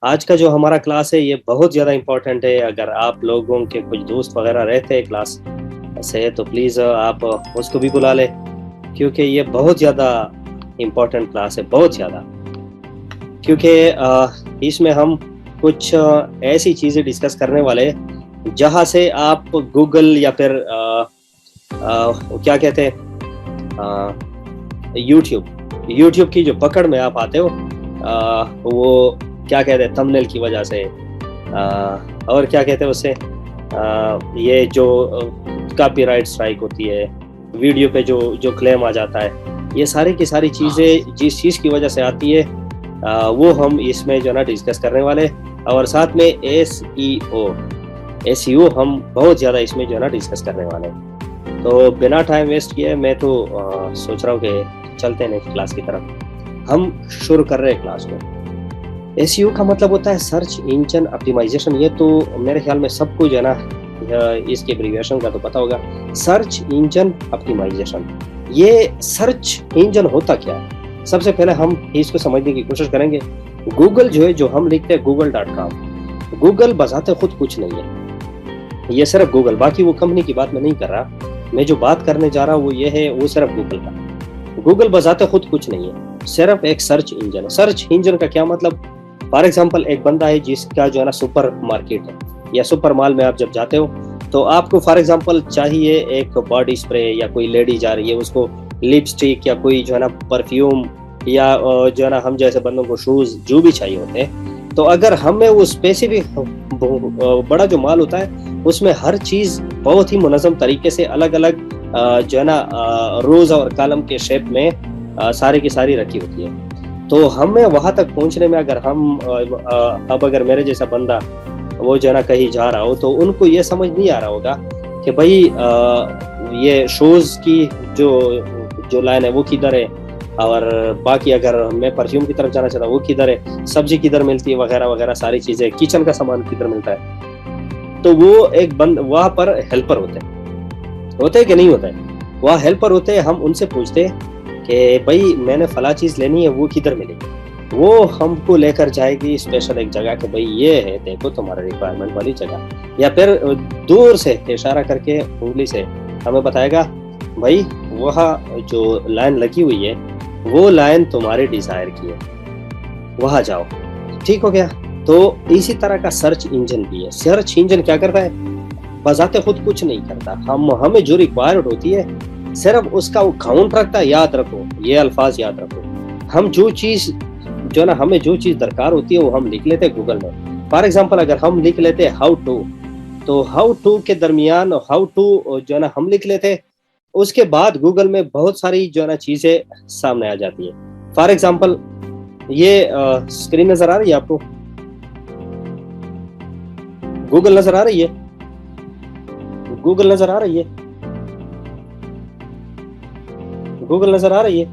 आज का जो हमारा क्लास है ये बहुत ज़्यादा इम्पोर्टेंट है। अगर आप लोगों के कुछ दोस्त वगैरह रहते हैं क्लास से तो प्लीज़ आप उसको भी बुला लें, क्योंकि ये बहुत ज़्यादा इम्पोर्टेंट क्लास है, बहुत ज़्यादा। क्योंकि इसमें हम कुछ ऐसी चीज़ें डिस्कस करने वाले हैं जहाँ से आप गूगल या फिर क्या कहते हैं, यूट्यूब की जो पकड़ में आप आते हो, वो क्या कहते हैं, थंबनेल की वजह से, और क्या कहते हैं उससे, ये जो कॉपीराइट स्ट्राइक होती है, वीडियो पे जो जो क्लेम आ जाता है, ये सारी की सारी चीज़ें जिस चीज़ की वजह से आती है, वो हम इसमें जो है ना डिस्कस करने वाले। और साथ में एसईओ हम बहुत ज़्यादा इसमें जो है ना डिस्कस करने वाले हैं। तो बिना टाइम वेस्ट किए मैं तो सोच रहा हूँ कि चलते हैं नेक्स्ट क्लास की तरफ। हम शुरू कर रहे हैं क्लास को। एसईओ का मतलब होता है सर्च इंजन ऑप्टिमाइजेशन। ये तो मेरे ख्याल में सबको जो है ना इसके एब्रिविएशन का तो पता होगा, सर्च इंजन ऑप्टिमाइजेशन। ये सर्च इंजन होता क्या है, सबसे पहले हम इसको समझने की कोशिश करेंगे। गूगल जो है, जो हम लिखते हैं google.com, गूगल बजाते खुद कुछ नहीं है, ये सिर्फ गूगल, बाकी वो कंपनी की बात मैं नहीं कर रहा। मैं जो बात करने जा रहा हूँ वो ये है, वो सिर्फ गूगल का। गूगल बजाते खुद कुछ नहीं है, सिर्फ एक सर्च इंजन है। सर्च इंजन का क्या मतलब, फॉर एग्जाम्पल एक बंदा है जिसका जो है ना सुपर मार्केट है या सुपर मॉल में आप जब जाते हो तो आपको फॉर एग्जाम्पल चाहिए एक बॉडी स्प्रे, या कोई लेडी जा रही है उसको लिपस्टिक, या कोई जो है ना परफ्यूम, या जो है ना हम जैसे बंदों को शूज जो भी चाहिए होते हैं। तो अगर हमें वो स्पेसिफिक बड़ा जो माल होता है उसमें हर चीज बहुत ही मुनज़्ज़म तरीके से अलग अलग जो है ना रोज और कॉलम के शेप में सारी की सारी रखी होती है। तो हमें वहां तक पहुंचने में अगर हम अब अगर मेरे जैसा बंदा वो जो है ना कहीं जा रहा हो तो उनको ये समझ नहीं आ रहा होगा कि भाई ये शूज की जो लाइन है वो किधर है, और बाकी अगर मैं परफ्यूम की तरफ जाना चाहता हूँ वो किधर है, सब्जी किधर मिलती है, वगैरह वगैरह सारी चीजें, किचन का सामान किधर मिलता है। तो वो एक बंद वहां पर हेल्पर होते हैं कि नहीं होता है, वहाँ हेल्पर होते हैं। हम उनसे पूछते हैं कि भाई मैंने फला चीज लेनी है, वो किधर मिलेगी। वो हमको लेकर जाएगी स्पेशल एक जगह कि भाई ये है, देखो तुम्हारा रिक्वायरमेंट वाली जगह, या फिर दूर से इशारा करके उंगली से हमें बताएगा भाई वहाँ जो लाइन लगी हुई है वो लाइन तुम्हारे डिजायर की है, वहां जाओ। ठीक हो गया। तो इसी तरह का सर्च इंजन भी है। सर्च इंजन क्या करता है, बजाते खुद कुछ नहीं करता। हमें जो रिक्वायर्ड होती है सिर्फ उसका वो काउंट रखता है। याद रखो, ये अल्फाज याद रखो। हम जो चीज जो ना हमें जो चीज दरकार होती है वो हम लिख लेते हैं गूगल में। फॉर एग्जाम्पल अगर हम लिख लेते हैं हाउ टू, तो हाउ टू के दरमियान हाउ टू जो ना हम लिख लेते हैं, उसके बाद गूगल में बहुत सारी जो है ना चीजें सामने आ जाती है। फॉर एग्जाम्पल ये स्क्रीन नजर आ रही है आपको, गूगल नजर आ रही है, गूगल नजर आ रही है, गूगल नजर आ रही है।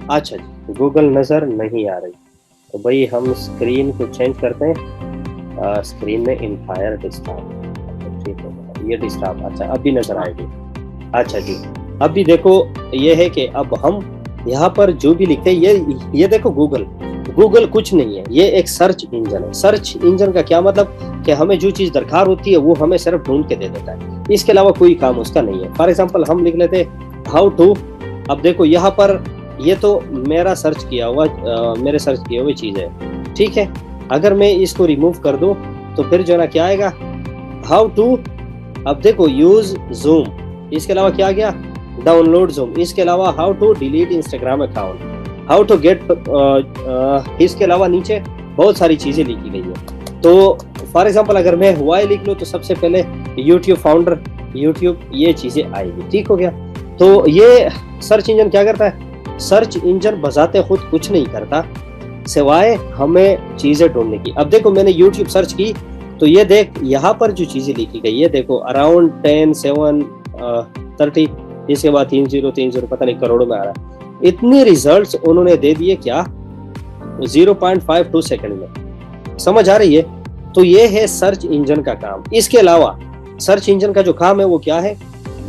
अच्छा जी, गूगल नजर नहीं आ रही तो भाई हम स्क्रीन को चेंज करते हैं। स्क्रीन में इंफायर डिस्टर्ब, ठीक है ये डिस्टर्ब, अच्छा अभी नजर आएगी। अच्छा जी, अभी देखो ये है कि अब हम यहाँ पर जो भी लिखते हैं ये देखो गूगल कुछ नहीं है, ये एक सर्च इंजन है। सर्च इंजन का क्या मतलब कि हमें जो चीज दरकार होती है वो हमें सिर्फ ढूंढ के दे देता है, इसके अलावा कोई काम उसका नहीं है। फॉर एग्जाम्पल हम लिख लेते हाउ टू, अब देखो यहाँ पर ये तो मेरा सर्च किया हुआ मेरे सर्च किए हुए चीज है, ठीक है। अगर मैं इसको रिमूव कर दूं तो फिर जो ना क्या आएगा, हाउ टू, अब देखो यूज जूम, इसके अलावा क्या आ गया, डाउनलोड जूम, इसके अलावा how to delete Instagram account, how to get, इसके अलावा नीचे बहुत सारी चीजें लिखी गई है। तो फॉर एग्जांपल अगर मैं वाई लिख लूँ तो सबसे पहले यूट्यूब फाउंडर, यूट्यूब, ये चीजें आएगी। ठीक हो गया। तो ये सर्च इंजन क्या करता है, सर्च इंजन बजाते खुद कुछ नहीं करता सिवाय हमें चीजें ढूंढने की। अब देखो मैंने यूट्यूब सर्च की तो ये देख यहाँ पर जो चीजें लिखी गई है, देखो अराउंड 10, 7, 30, इसके बाद 3030 पता नहीं करोड़ों में आ रहा है। इतने रिजल्ट्स उन्होंने दे दिए क्या, 0.52 सेकंड में। समझ आ रही है। तो ये है सर्च इंजन का काम। इसके अलावा सर्च इंजन का जो काम है वो क्या है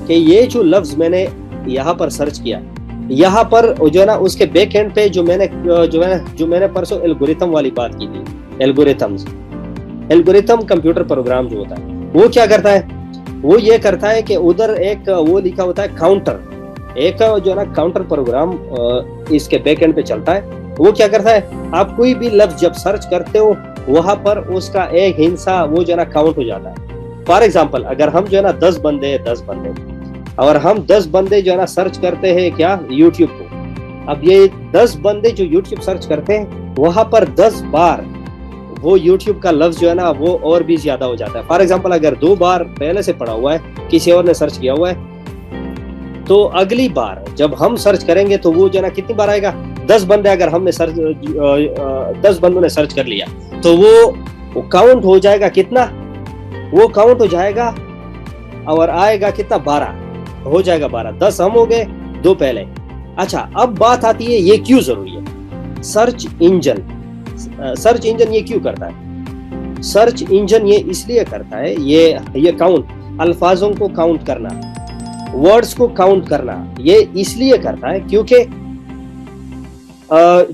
कि ये जो लफ्ज मैंने यहाँ पर सर्च किया यहाँ पर जो है ना उसके बैक एंड पे जो मैंने परसों एल्गोरिथम वाली बात की थी, एल्गोरिथम कंप्यूटर प्रोग्राम जो होता है वो क्या करता है, वो ये करता है कि उधर एक वो लिखा होता है काउंटर, एक जो है ना काउंटर प्रोग्राम इसके बैक एंड पे चलता है। वो क्या करता है, आप कोई भी लफ्ज जब सर्च करते हो वहां पर उसका एक हिस्सा वो जो है ना काउंट हो जाता है। फॉर एग्जाम्पल अगर हम जो है ना 10 बंदे और हम 10 बंदे जो है ना सर्च करते हैं क्या, यूट्यूब को। अब ये 10 बंदे जो यूट्यूब सर्च करते हैं वहां पर 10 बार वो यूट्यूब का लफ्ज जो है ना वो और भी ज्यादा हो जाता है। फॉर एग्जाम्पल अगर 2 बार पहले से पढ़ा हुआ है, किसी और ने सर्च किया हुआ है, तो अगली बार जब हम सर्च करेंगे तो वो जो है ना कितनी बार आएगा, 10 बंदे अगर हमने 10 बंदों ने सर्च कर लिया तो वो काउंट हो जाएगा कितना, वो काउंट हो जाएगा और आएगा कितना, 12 हो जाएगा, 12। 10 हम हो गए, 2 पहले। अच्छा अब बात आती है ये क्यों जरूरी है। सर्च इंजन ये क्यों करता है, सर्च इंजन ये इसलिए करता है, ये काउंट, अल्फाजों को काउंट करना, वर्ड्स को काउंट करना, ये इसलिए करता है क्योंकि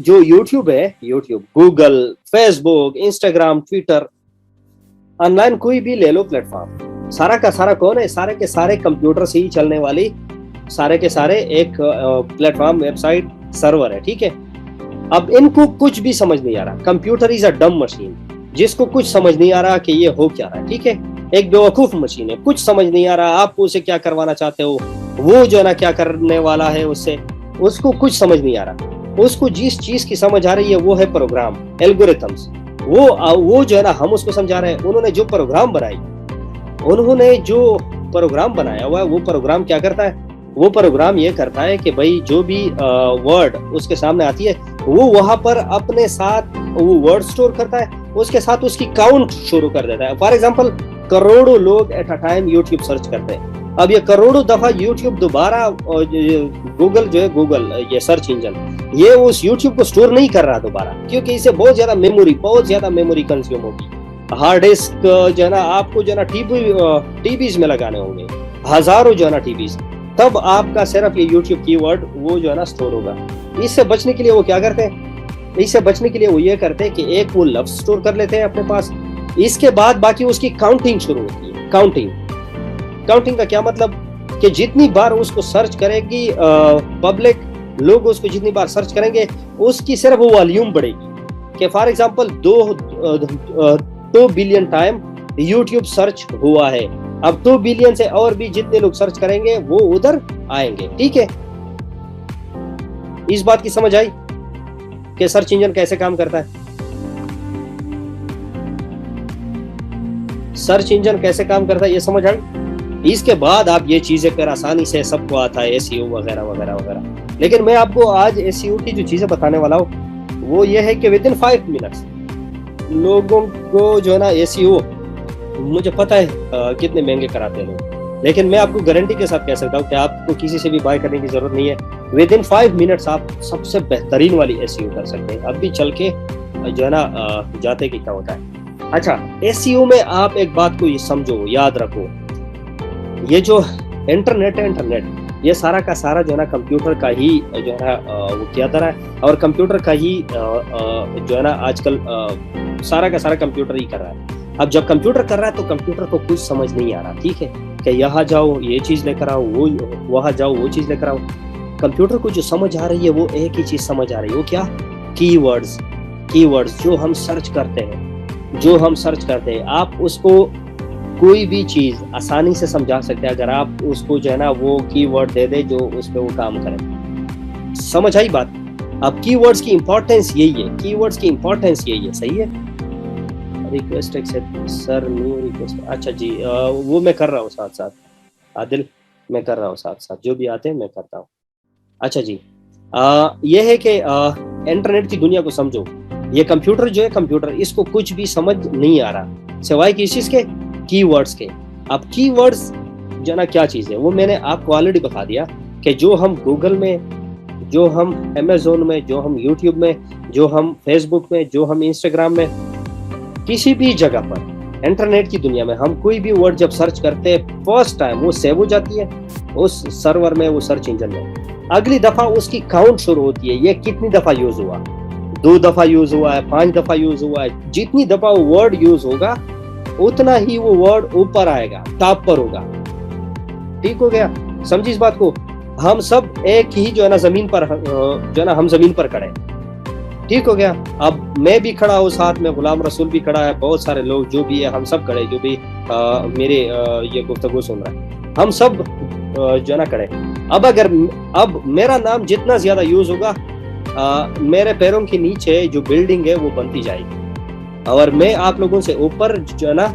जो यूट्यूब है, Google, Facebook, Instagram, Twitter, online कोई भी ले लो प्लेटफॉर्म, सारा का सारा कौन है, सारे के सारे कंप्यूटर से ही चलने वाली, सारे के सारे एक प्लेटफॉर्म, वेबसाइट, सर्वर है, ठीक है। अब इनको कुछ भी समझ नहीं आ रहा, कंप्यूटर इज अ डम मशीन, जिसको कुछ समझ नहीं आ रहा कि ये हो क्या रहा है, ठीक है। एक बेवकूफ मशीन है, कुछ समझ नहीं आ रहा आप उसे क्या करवाना चाहते हो, वो जो है ना क्या करने वाला है उससे, उसको कुछ समझ नहीं आ रहा। उसको जिस चीज की समझ आ रही है वो है प्रोग्राम, एल्गोरिथम्स, वो जो है ना हम उसको समझा रहे हैं। उन्होंने जो प्रोग्राम बनाया हुआ है, वो प्रोग्राम क्या करता है, वो प्रोग्राम ये करता है कि भाई जो भी वर्ड उसके सामने आती है वो वहां पर अपने साथ वो वर्ड स्टोर करता है, उसके साथ उसकी काउंट शुरू कर देता है। फॉर एग्जांपल करोड़ों लोग at a time YouTube search करते हैं। अब ये करोड़ों दफा यूट्यूब दोबारा, गूगल ये सर्च इंजन, ये उस यूट्यूब को स्टोर नहीं कर रहा दोबारा, क्योंकि इसे बहुत ज्यादा मेमोरी कंज्यूम होगी। हार्ड डिस्क जो है ना आपको जो है ना टीबीज में लगाने होंगे, हजारों जो है ना टीबीज, तब आपका सिर्फ ये यूट्यूब कीवर्ड वो जो है ना स्टोर होगा। इससे बचने के लिए वो क्या करते हैं, इससे बचने के लिए वो ये करते हैं कि एक वो लफ्ज स्टोर कर लेते हैं अपने पास, इसके बाद बाकी उसकी काउंटिंग शुरू होती है। काउंटिंग का क्या मतलब कि जितनी बार उसको सर्च करेगी पब्लिक, लोग उसको जितनी बार सर्च करेंगे उसकी सिर्फ वो वॉल्यूम बढ़ेगी। कि for example 2 billion time YouTube search हुआ है, अब 2 बिलियन से और भी जितने लोग सर्च करेंगे वो उधर आएंगे, ठीक है। इस बात की समझ आई कि सर्च इंजन कैसे काम करता है, सर्च इंजन कैसे काम करता है, ये समझ आई। इसके बाद आप ये चीजें कर आसानी से सबको आता है, एसईओ वगैरह वगैरह वगैरह। लेकिन मैं आपको आज एसईओ की जो चीजें बताने वाला हूँ वो ये है कि विद इन 5 मिनट्स लोगों को जो है ना एसईओ, मुझे पता है कितने महंगे कराते हैं लोग, लेकिन मैं आपको गारंटी के साथ कह सकता हूँ कि आपको किसी से भी बाय करने की जरूरत नहीं है। विद इन 5 मिनट्स आप सबसे बेहतरीन वाली एसईओ कर सकते हैं। अब भी चल के जो है ना जाते कि क्या होता है। अच्छा, एसईओ में आप एक बात को ये समझो, याद रखो, ये जो इंटरनेट है, ये सारा का सारा जो है ना कंप्यूटर का ही जो है वो किया जा रहा है, और कंप्यूटर का ही जो है ना आजकल सारा का सारा कंप्यूटर ही कर रहा है। अब जब कंप्यूटर कर रहा है तो कंप्यूटर को कुछ समझ नहीं आ रहा, ठीक है, कि यहाँ जाओ ये चीज लेकर आओ, वो वहां जाओ वो चीज लेकर आओ। कंप्यूटर को जो समझ आ रही है वो एक ही चीज समझ आ रही है, वो क्या, कीवर्ड्स जो हम सर्च करते हैं, आप उसको कोई भी चीज आसानी से समझा सकते हैं अगर आप उसको जो है ना वो कीवर्ड दे दे जो उस पे वो काम करे। समझ आई बात। अब कीवर्ड्स की इंपॉर्टेंस यही है, सही है। Request accept sir, new request, अच्छा जी, वो मैं कर रहा हूँ साथ आदिल, मैं कर रहा हूँ साथ जो भी आते हैं मैं करता हूँ। अच्छा जी, ये है कि इंटरनेट की दुनिया को समझो। ये कंप्यूटर जो है, कंप्यूटर इसको कुछ भी समझ नहीं आ रहा सिवाय किस चीज के, कीवर्ड्स के। अब कीवर्ड्स जो ना क्या चीज है वो मैंने आपको ऑलरेडी बता दिया कि जो हम गूगल में, जो हम अमेज़न में, जो हम यूट्यूब में, जो हम फेसबुक में, जो हम इंस्टाग्राम में, किसी भी जगह पर इंटरनेट की दुनिया में हम कोई भी वर्ड जब सर्च करते हैं फर्स्ट टाइम वो सेव हो जाती है, उस सर्वर में, वो सर्च इंजन में। अगली दफा उसकी काउंट शुरू होती है, ये कितनी दफा यूज हुआ, 2 दफा यूज हुआ है, 5 दफा यूज हुआ है। जितनी दफा वो वर्ड यूज होगा उतना ही वो वर्ड ऊपर आएगा, टॉप पर होगा। ठीक हो गया, समझी इस बात को। हम सब एक ही जो है ना जमीन पर, जो है ना हम जमीन पर खड़े हैं। ठीक हो गया। अब मैं भी खड़ा हूँ, साथ में गुलाम रसूल भी खड़ा है, बहुत सारे लोग जो भी है, हम सब खड़े, जो भी मेरे ये गुफ्तगू सुन रहा है, हम सब जो है ना खड़े। अब मेरा नाम जितना ज्यादा यूज होगा, मेरे पैरों के नीचे जो बिल्डिंग है वो बनती जाएगी, और मैं आप लोगों से ऊपर जो है ना,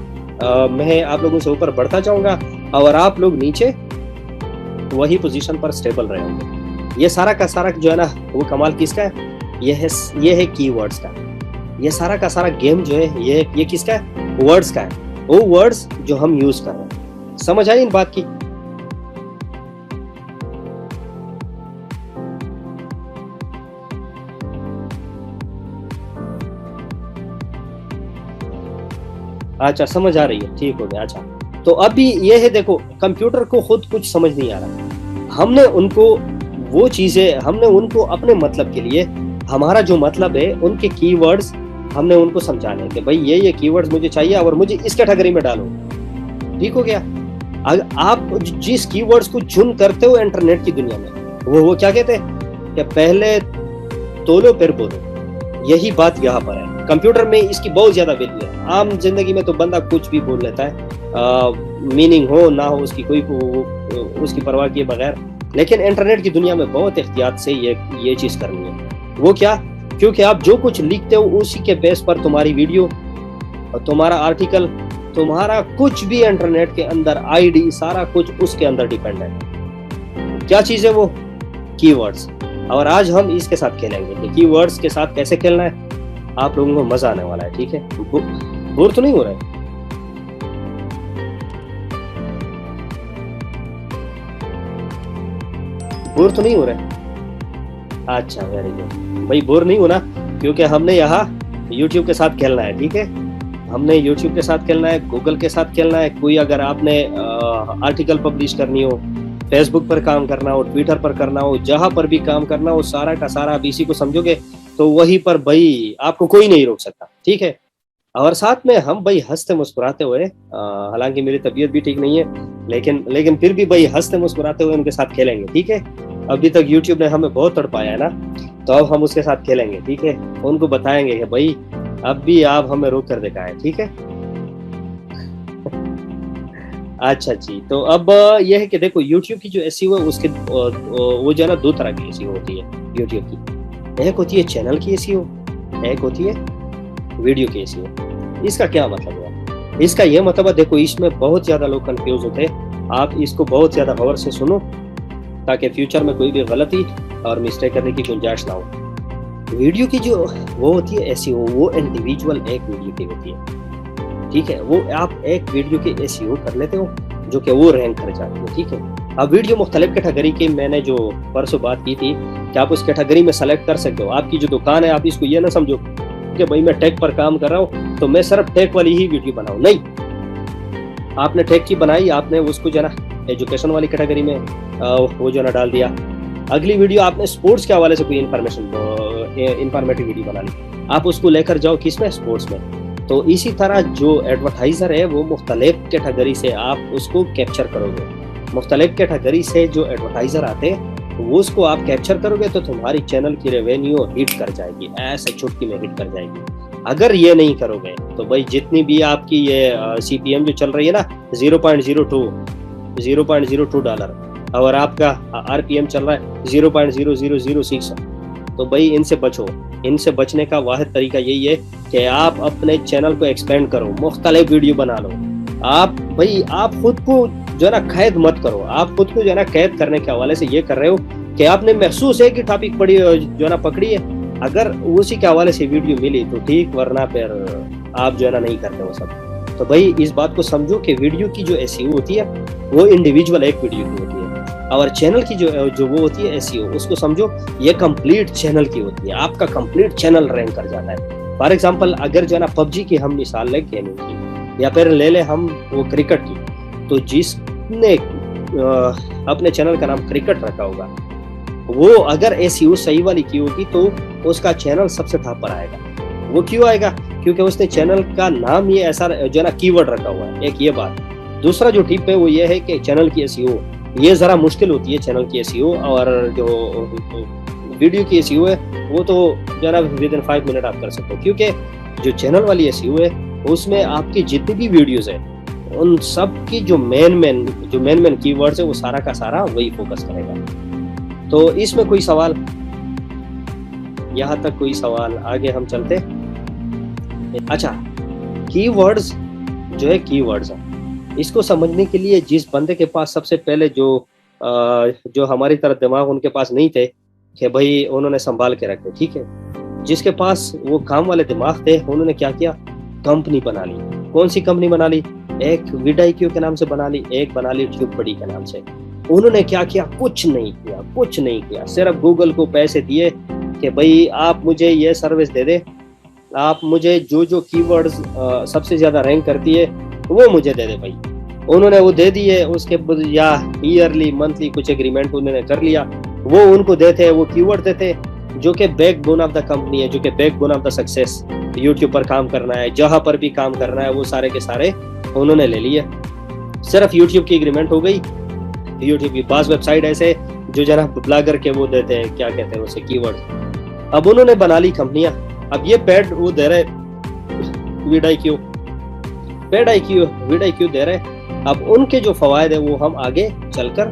मैं आप लोगों से ऊपर बढ़ता जाऊंगा, और आप लोग नीचे वही पोजीशन पर स्टेबल रहे होंगे। ये सारा का सारा जो है ना, वो कमाल किसका है? ये है कीवर्ड्स का। ये सारा का सारा गेम जो है, ये किसका है? वर्ड्स का है। वो वर्ड्स जो हम यूज कर रहे हैं। समझ आई इन बात की? अच्छा, समझ आ रही है, ठीक हो गया। अच्छा, तो अभी ये है, देखो कंप्यूटर को खुद कुछ समझ नहीं आ रहा। हमने उनको वो चीजें, हमने उनको अपने मतलब के लिए, हमारा जो मतलब है उनके कीवर्ड्स हमने उनको समझाने कि भाई ये कीवर्ड्स मुझे चाहिए और मुझे इस कैटेगरी में डालो। ठीक हो गया। आप जिस कीवर्ड्स को चुन करते हो इंटरनेट की दुनिया में, वो क्या कहते हैं कि पहले तोलो फिर बोलो। यही बात यहाँ पर है। कंप्यूटर में इसकी बहुत ज्यादा वैल्यू है। आम जिंदगी में तो बंदा कुछ भी बोल लेता है, मीनिंग हो ना हो उसकी कोई उसकी परवाह किए बगैर। लेकिन इंटरनेट की दुनिया में बहुत एहतियात से ये चीज करनी है। वो क्या? क्योंकि आप जो कुछ लिखते हो उसी के बेस पर तुम्हारी वीडियो और तुम्हारा आर्टिकल, तुम्हारा कुछ भी इंटरनेट के अंदर आईडी, सारा कुछ उसके अंदर डिपेंड है। क्या चीज है वो? कीवर्ड्स। और आज हम इसके साथ खेलेंगे कि कीवर्ड्स के साथ कैसे खेलना है। आप लोगों को मजा आने वाला है। ठीक है, बोर तो नहीं हो रहा है? बोर तो नहीं हो रहा है? अच्छा, वेरी गुड भाई, बोर नहीं होना, क्योंकि हमने यहाँ YouTube के साथ खेलना है। ठीक है, हमने YouTube के साथ खेलना है, गूगल के साथ खेलना है। कोई अगर आपने आर्टिकल पब्लिश करनी हो, फेसबुक पर काम करना हो, ट्विटर पर करना हो, जहां पर भी काम करना हो, सारा का सारा आप इसी को समझोगे तो वहीं पर भाई आपको कोई नहीं रोक सकता। ठीक है, और साथ में हम भाई हंसते मुस्कुराते हुए, हालांकि मेरी तबीयत भी ठीक नहीं है, लेकिन फिर भी भाई हंसते मुस्कुराते हुए उनके साथ खेलेंगे। ठीक है, अभी तक YouTube ने हमें बहुत तड़पाया है ना, तो अब हम उसके साथ खेलेंगे। ठीक है, उनको बताएंगे कि भाई अब भी आप हमें रोक कर दिखाए। ठीक है अच्छा जी, तो अब यह है कि देखो YouTube की जो SEO है उसके वो जो है ना, 2 तरह की SEO होती है YouTube की। एक होती है चैनल की SEO, एक होती है वीडियो की SEO। इसका क्या मतलब है? इसका यह मतलब है, देखो इसमें बहुत ज्यादा लोग कंफ्यूज होते हैं। आप इसको बहुत ज्यादा गौर से सुनो ताकि फ्यूचर में कोई भी गलती और मिस्टेक करने की गुंजाइश ना हो। वीडियो की जो वो होती है SEO, वो इंडिविजुअल एक वीडियो की होती है। ठीक है, वो आप एक वीडियो के SEO कर लेते हो जो कि वो रैंक कर जाती है। ठीक है, अब वीडियो मुख्तलिफ कैटेगरी की, मैंने जो परसों बात की थी कि आप उस कैटेगरी में सेलेक्ट कर सकते हो। आपकी जो दुकान है, आप इसको ये ना समझो कि भाई मैं टेक पर काम कर रहा हूँ तो मैं सिर्फ टेक वाली ही वीडियो बनाऊँ। नहीं, आपने टेक की बनाई, आपने उसको जो है ना एजुकेशन वाली कैटेगरी में वो जो है ना डाल दिया। अगली वीडियो आपने स्पोर्ट्स के हवाले से कोई इंफॉर्मेटिव वीडियो बना ली, आप उसको लेकर जाओ किसमें? स्पोर्ट्स में। तो इसी तरह जो एडवर्टाइजर है वो मुख्तलिफ कैटेगरी से आप उसको कैप्चर करोगे। मुख्तलिफ कैटेगरी से जो एडवर्टाइजर आते हैं वो उसको आप कैप्चर करोगे तो तुम्हारी चैनल की रेवेन्यू हिट कर जाएगी, ऐसे चुटकी में हिट कर जाएगी। अगर ये नहीं करोगे तो भाई जितनी भी आपकी ये CPM जो चल रही है ना 0.02 डॉलर, और आपका RPM चल रहा है 0.0006, तो भाई इनसे बचो। इनसे बचने का वाहिद तरीका यही है कि आप अपने चैनल को एक्सपेंड करो, मुख्तलिफ वीडियो बना लो। आप खुद को जो है ना कैद मत करो। आप खुद को जो है ना कैद करने के हवाले से ये कर रहे हो कि आपने महसूस है कि टॉपिक पढ़ी जो है ना पकड़ी है, अगर उसी के हवाले से वीडियो मिली तो ठीक, वरना फिर आप जो है ना नहीं करते वो सब। तो भाई इस बात को समझो कि वीडियो की जो SEO होती है वो इंडिविजुअल एक वीडियो की होती है, और चैनल की जो वो होती है SEO, उसको समझो ये कंप्लीट चैनल की होती है। आपका कंप्लीट चैनल रैंक कर जाता है। फॉर एग्जांपल अगर जो है ना PUBG की हम मिसाल ले गेमिंग की, या फिर ले ले हम वो क्रिकेट की, तो जिसने अपने चैनल का नाम क्रिकेट रखा होगा, वो अगर एसईओ सही वाली की होगी तो उसका चैनल सबसे टॉप पर आएगा। वो क्यों आएगा? क्योंकि उसने चैनल का नाम ये ऐसा जो है ना कीवर्ड रखा हुआ है, एक ये बात। दूसरा जो टिप है वो ये है कि चैनल की एसईओ ये जरा मुश्किल होती है, चैनल की एसईओ, और जो वीडियो की एसईओ है वो तो जो है ना विद इन 5 मिनट आप कर सकते हो, क्योंकि जो चैनल वाली एसईओ है उसमें आपकी जितनी भी वीडियोस है उन सब की जो मेन कीवर्ड्स है वो सारा का सारा वही फोकस करेगा। तो इसमें कोई सवाल? यहाँ तक कोई सवाल? आगे हम चलते। अच्छा, कीवर्ड्स जो है, कीवर्ड्स इसको समझने के लिए जिस बंदे के पास सबसे पहले जो हमारी तरह दिमाग उनके पास नहीं थे कि भाई उन्होंने संभाल के रखे, ठीक है, जिसके पास वो काम वाले दिमाग थे उन्होंने क्या किया, कंपनी बना ली। कौन सी कंपनी बना ली? एक vidIQ के नाम से बना ली, एक बना ली TubeBuddy के नाम से। उन्होंने क्या किया? कुछ नहीं किया, सिर्फ गूगल को पैसे दिए कि भाई आप मुझे ये सर्विस दे दे, आप मुझे जो कीवर्ड्स सबसे ज्यादा रैंक करती है वो मुझे दे दे भाई। उन्होंने वो दे दिए, उसके या ईयरली मंथली कुछ एग्रीमेंट उन्होंने कर लिया, वो उनको देते, वो कीवर्ड देते जो कि बैकबोन ऑफ द कंपनी है, जो कि backbone of the success. YouTube पर काम करना है, जहां पर भी काम करना है, वो सारे के सारे उन्होंने ले लिए। सिर्फ यूट्यूब की एग्रीमेंट हो गई। यूट्यूब की पास वेबसाइट ऐसे जो जरा ब्लॉगर के वो देते हैं, क्या कहते हैं उसे, कीवर्ड। अब उन्होंने बना ली कंपनियां। अब ये पेड वो दे रहे vidIQ दे रहे। अब उनके जो फवायद है वो हम आगे चलकर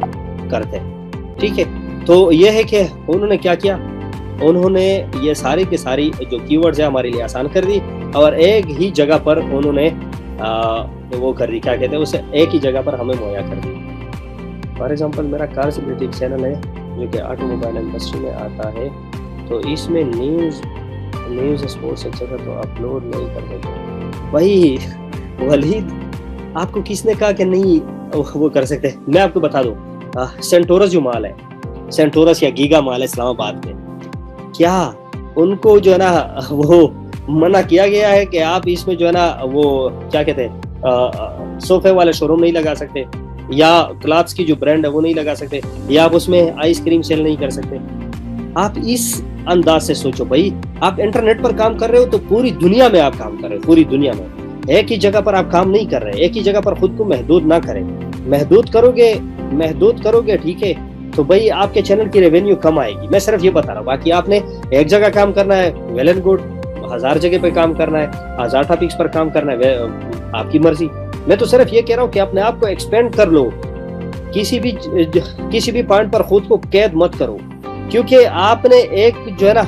करते हैं, ठीक है। तो ये है कि उन्होंने क्या किया, उन्होंने ये सारी की सारी जो कीवर्ड्स है हमारे लिए आसान कर दी, और एक ही जगह पर उन्होंने वो कर दी, क्या कहते हैं उसे, एक ही जगह पर हमें मुहैया कर दी। फॉर एग्जांपल मेरा कार से रिलेटेड चैनल है जो कि ऑटोमोबाइल इंडस्ट्री में आता है, तो इसमें न्यूज़ स्पोर्ट्स एक्सेट्रा तो अपलोड नहीं कर देते। वही वलीद, आपको किसने कहा कि नहीं वो कर सकते? मैं आपको बता दूं, सेंटोरस जो माल है, सेंटोरस या गीगा माल है इस्लामाबाद में, क्या उनको जो है ना वो मना किया गया है कि आप इसमें जो है ना वो क्या कहते हैं सोफे वाले शोरूम नहीं लगा सकते, या क्लॉथ्स की जो ब्रांड है वो नहीं लगा सकते, या आप उसमें आइसक्रीम सेल नहीं कर सकते? आप इस अंदाज से सोचो भाई, आप इंटरनेट पर काम कर रहे हो तो पूरी दुनिया में आप काम कर रहे हो, पूरी दुनिया में एक ही जगह पर आप काम नहीं कर रहे। एक ही जगह पर खुद को महदूद ना करें। महदूद करोगे ठीक है, तो भाई आपके चैनल की रेवेन्यू कम आएगी। मैं सिर्फ ये बता रहा हूँ, बाकी आपने एक जगह काम करना है, वेल एंड गुड। 1000 जगह पे काम करना है, 1000 टॉपिक्स पर काम करना है, आपकी मर्जी। मैं तो सिर्फ ये कह रहा हूँ कि अपने आप को एक्सपेंड कर लो, किसी भी पॉइंट पर खुद को कैद मत करो, क्योंकि आपने एक जो है ना